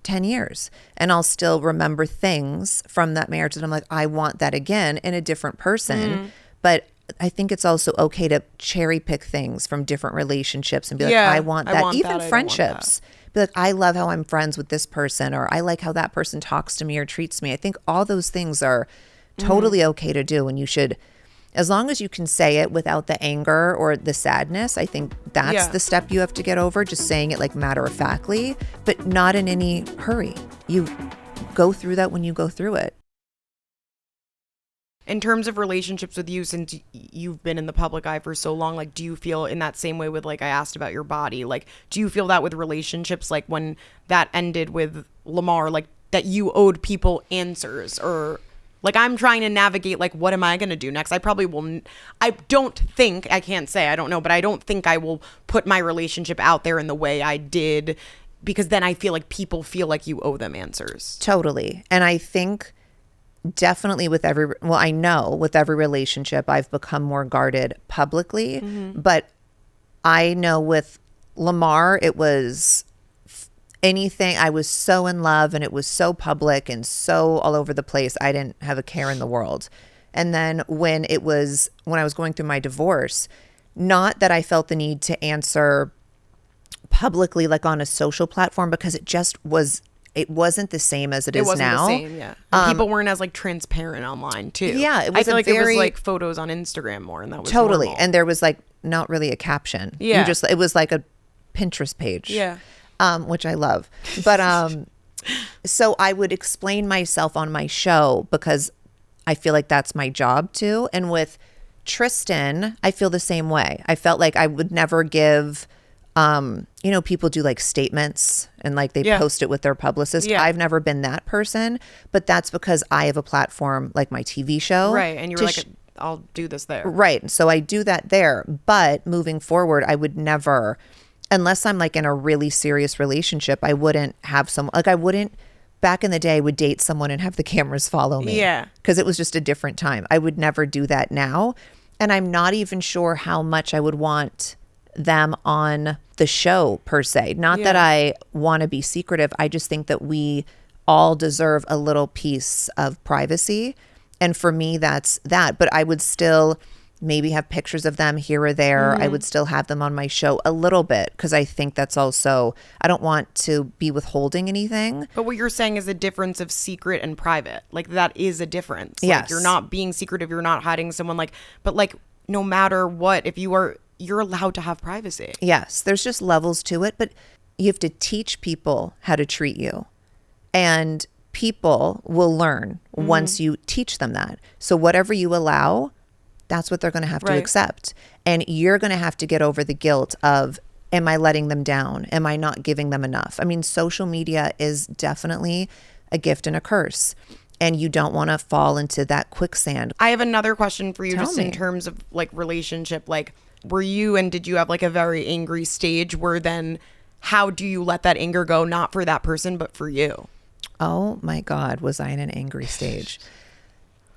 Speaker 2: 10 years, and I'll still remember things from that marriage that I'm like, I want that again in a different person. But I think it's also okay to cherry pick things from different relationships and be like, I want that. Even friendships. Be like, I love how I'm friends with this person, or I like how that person talks to me or treats me. I think all those things are totally okay to do, and you should, as long as you can say it without the anger or the sadness, I think that's the step you have to get over, just saying it like matter-of-factly, but not in any hurry. You go through that when you go through it.
Speaker 3: In terms of relationships with you, since you've been in the public eye for so long, like, do you feel in that same way with, like, I asked about your body, like, do you feel that with relationships, like when that ended with Lamar, like that you owed people answers, or like, I'm trying to navigate, like, what am I going to do next? I probably will. I don't know, but I don't think I will put my relationship out there in the way I did, because then I feel like people feel like you owe them answers.
Speaker 2: Totally. And I think definitely with every relationship, I've become more guarded publicly. But I know with Lamar, it was anything. I was so in love and it was so public and so all over the place. I didn't have a care in the world. And then when I was going through my divorce, not that I felt the need to answer publicly, like on a social platform, because it wasn't the same as it is now.
Speaker 3: It wasn't the same, yeah. People weren't as like transparent online too.
Speaker 2: Yeah,
Speaker 3: I feel like it was like photos on Instagram more, and that was
Speaker 2: totally
Speaker 3: normal.
Speaker 2: And there was like not really a caption. Yeah, it was like a Pinterest page. Yeah. Which I love. But so I would explain myself on my show because I feel like that's my job too. And with Tristan, I feel the same way. I felt like I would never give, people do like statements and like they post it with their publicist. Yeah. I've never been that person, but that's because I have a platform like my TV show.
Speaker 3: Right. And you were like, I'll do this there.
Speaker 2: Right. So I do that there. But moving forward, I would never, unless I'm like in a really serious relationship, I wouldn't have back in the day, I would date someone and have the cameras follow me. Yeah. Because it was just a different time. I would never do that now. And I'm not even sure how much I would want them on the show per se. Not that I want to be secretive. I just think that we all deserve a little piece of privacy. And for me, that's that. But I would still, maybe have pictures of them here or there. I would still have them on my show a little bit because I think that's also, I don't want to be withholding anything.
Speaker 3: But what you're saying is a difference of secret and private. Like that is a difference.
Speaker 2: Yes.
Speaker 3: Like, you're not being secretive. You're not hiding someone, like, but like no matter what, if you're allowed to have privacy.
Speaker 2: Yes, there's just levels to it, but you have to teach people how to treat you. And people will learn once you teach them that. So whatever you allow, that's what they're going to have to accept. And you're going to have to get over the guilt of, am I letting them down? Am I not giving them enough? I mean, social media is definitely a gift and a curse. And you don't want to fall into that quicksand.
Speaker 3: I have another question for you.
Speaker 2: Tell
Speaker 3: just
Speaker 2: me.
Speaker 3: in terms of like relationship, like did you have like a very angry stage where then how do you let that anger go, not for that person, but for you?
Speaker 2: Oh my God, was I in an angry stage?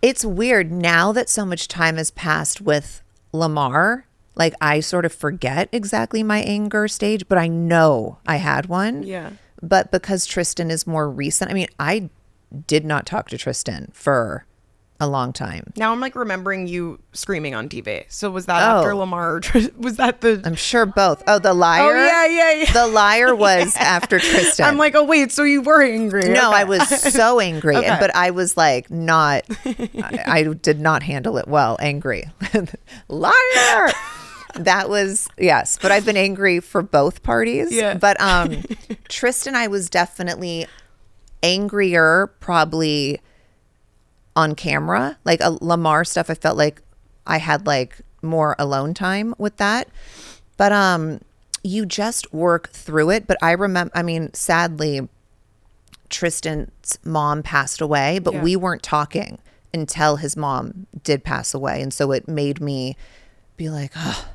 Speaker 2: It's weird now that so much time has passed with Lamar. Like I sort of forget exactly my anger stage, but I know I had one.
Speaker 3: Yeah.
Speaker 2: But because Tristan is more recent, I mean, I did not talk to Tristan for a long time.
Speaker 3: Now I'm like remembering you screaming on TV. So was that after Lamar or was that the...
Speaker 2: I'm sure both. Oh, the liar?
Speaker 3: Oh, yeah.
Speaker 2: The liar was after Tristan.
Speaker 3: I'm like, oh, wait, so you were angry.
Speaker 2: No,
Speaker 3: Okay.
Speaker 2: I was so angry,
Speaker 3: Okay.
Speaker 2: but I was like I did not handle it well. Angry. Liar. That was, yes, but I've been angry for both parties.
Speaker 3: Yeah.
Speaker 2: But Tristan, I was definitely angrier probably on camera. Like Lamar stuff, I felt like I had like more alone time with that. But you just work through it. But I remember, I mean, sadly, Tristan's mom passed away, but we weren't talking until his mom did pass away. And so it made me be like, oh,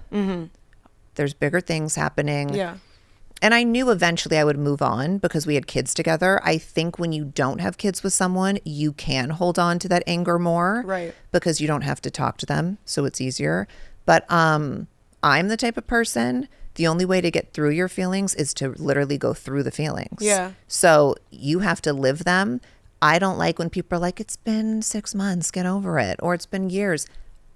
Speaker 2: there's bigger things happening.
Speaker 3: Yeah.
Speaker 2: And I knew eventually I would move on because we had kids together. I think when you don't have kids with someone, you can hold on to that anger more.
Speaker 3: Right.
Speaker 2: Because you don't have to talk to them. So it's easier. But I'm the type of person, the only way to get through your feelings is to literally go through the feelings.
Speaker 3: Yeah.
Speaker 2: So you have to live them. I don't like when people are like, it's been 6 months, get over it. Or it's been years.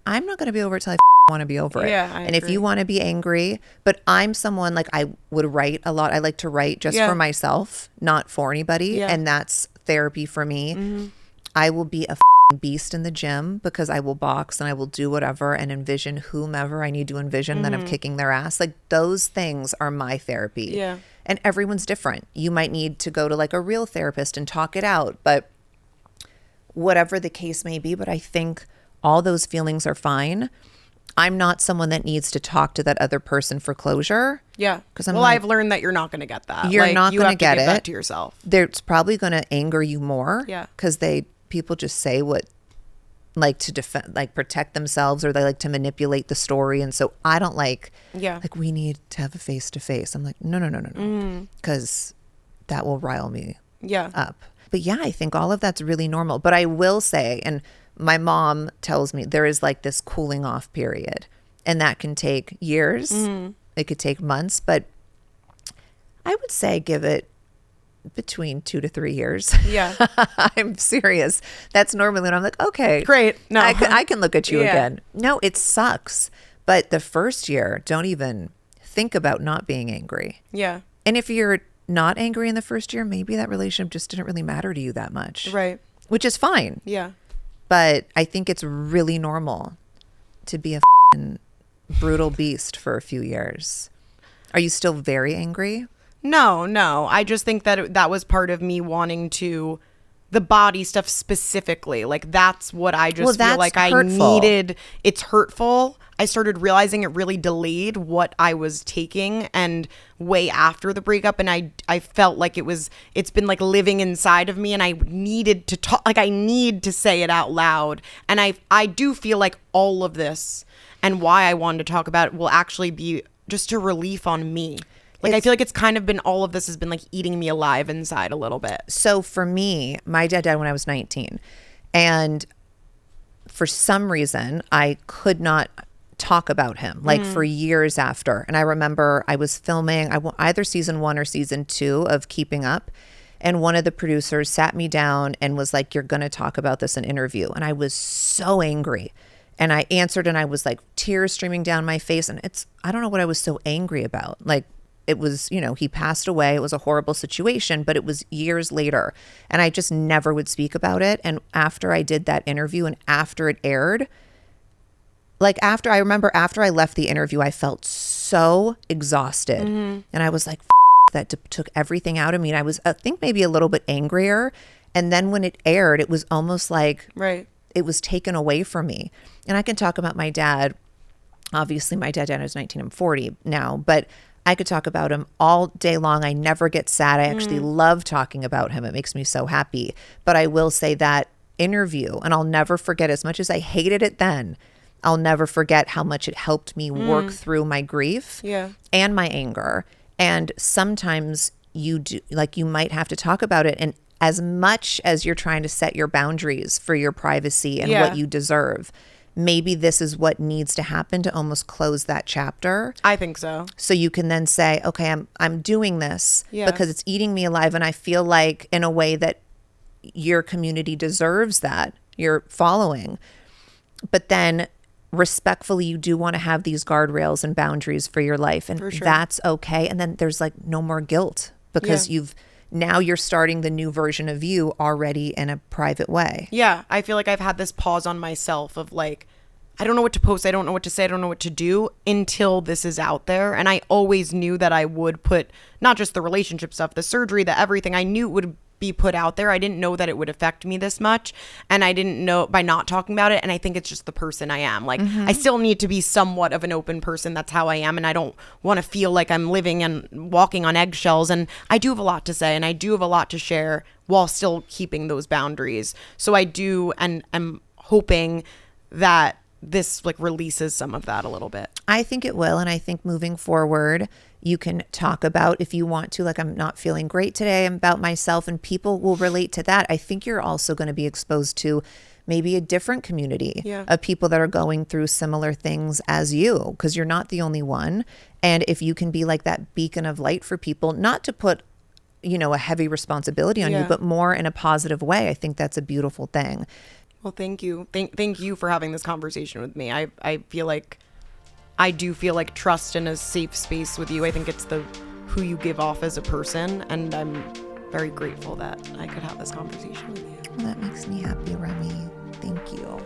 Speaker 2: I'm not going to be over it till I want to be over it.
Speaker 3: Yeah, I
Speaker 2: and if
Speaker 3: agree.
Speaker 2: you want to be angry, but I'm someone like I would write a lot. I like to write just for myself, not for anybody.
Speaker 3: Yeah.
Speaker 2: And that's therapy for me. I will be a beast in the gym because I will box and I will do whatever and envision whomever I need to envision that I'm kicking their ass. Like those things are my therapy.
Speaker 3: Yeah.
Speaker 2: And everyone's different. You might need to go to like a real therapist and talk it out, but whatever the case may be. But I think all those feelings are fine. I'm not someone that needs to talk to that other person for closure.
Speaker 3: Yeah.
Speaker 2: 'Cause I'm
Speaker 3: well,
Speaker 2: like,
Speaker 3: I've learned that you're not going to get that.
Speaker 2: You're
Speaker 3: Like,
Speaker 2: not
Speaker 3: you
Speaker 2: going
Speaker 3: have
Speaker 2: to get
Speaker 3: give
Speaker 2: it.
Speaker 3: that to yourself.
Speaker 2: It's probably going to anger you more.
Speaker 3: Yeah.
Speaker 2: Because people just say what, like to defend, like protect themselves, or they like to manipulate the story. And so I don't like, we need to have a face to face. I'm like, no. Because that will rile me up. But yeah, I think all of that's really normal. But I will say, and my mom tells me there is like this cooling off period, and that can take years. It could take months, but I would say give it between 2 to 3 years.
Speaker 3: Yeah.
Speaker 2: I'm serious. That's normally when I'm like, okay,
Speaker 3: Great. No.
Speaker 2: I can look at you
Speaker 3: Yeah.
Speaker 2: again. No, it sucks. But the first year, don't even think about not being angry.
Speaker 3: Yeah.
Speaker 2: And if you're not angry in the first year, maybe that relationship just didn't really matter to you that much.
Speaker 3: Right.
Speaker 2: Which is fine.
Speaker 3: Yeah.
Speaker 2: But I think it's really normal to be a brutal beast for a few years. Are you still very angry?
Speaker 3: No. I just think that that was part of me wanting to, the body stuff specifically. Like that's what I just feel like
Speaker 2: hurtful.
Speaker 3: I needed. It's hurtful. I started realizing it really delayed what I was taking, and way after the breakup. And I felt like it's been like living inside of me, and I needed to talk, like I need to say it out loud. And I do feel like all of this and why I wanted to talk about it will actually be just a relief on me. Like, I feel like it's kind of been, all of this has been like eating me alive inside a little bit.
Speaker 2: So for me, my dad died when I was 19. And for some reason, I could not talk about him like for years after. And I remember I was filming either season 1 or season 2 of Keeping Up. And one of the producers sat me down and was like, you're going to talk about this in interview. And I was so angry. And I answered and I was like tears streaming down my face. And I don't know what I was so angry about. Like, it was, he passed away. It was a horrible situation, but it was years later. And I just never would speak about it. And after I did that interview and after it aired, I remember after I left the interview, I felt so exhausted. And I was like, that took everything out of me. And I was, I think, maybe a little bit angrier. And then when it aired, it was almost like it was taken away from me. And I can talk about my dad. Obviously, my dad died when I was 19. I'm 40 now. But I could talk about him all day long. I never get sad. I actually love talking about him. It makes me so happy. But I will say that interview, and I'll never forget, as much as I hated it then, I'll never forget how much it helped me work through my grief and my anger. And sometimes you might have to talk about it. And as much as you're trying to set your boundaries for your privacy and what you deserve, maybe this is what needs to happen to almost close that chapter.
Speaker 3: I think so.
Speaker 2: So you can then say, okay, I'm doing this because it's eating me alive. And I feel like, in a way, that your community deserves that, your following. But then respectfully, you do want to have these guardrails and boundaries for your life. And that's okay. And then there's like no more guilt because now you're starting the new version of you already in a private way.
Speaker 3: Yeah. I feel like I've had this pause on myself of like, I don't know what to post. I don't know what to say. I don't know what to do until this is out there. And I always knew that I would put not just the relationship stuff, the surgery, the everything. I knew it would be put out there. I didn't know that it would affect me this much. And I didn't know by not talking about it. And I think it's just the person I am. Like, I still need to be somewhat of an open person. That's how I am. And I don't want to feel like I'm living and walking on eggshells. And I do have a lot to say and I do have a lot to share while still keeping those boundaries. So I do, and I'm hoping that this like releases some of that a little bit.
Speaker 2: I think it will. And I think moving forward, you can talk about, if you want to, like, I'm not feeling great today, I'm about myself, and people will relate to that. I think you're also going to be exposed to maybe a different community of people that are going through similar things as you, because you're not the only one. And if you can be like that beacon of light for people, not to put, a heavy responsibility on you, but more in a positive way, I think that's a beautiful thing.
Speaker 3: Well, thank you. Thank you for having this conversation with me. I do feel like trust in a safe space with you. I think it's who you give off as a person. And I'm very grateful that I could have this conversation with you.
Speaker 2: Well, that makes me happy, Remi. Thank you.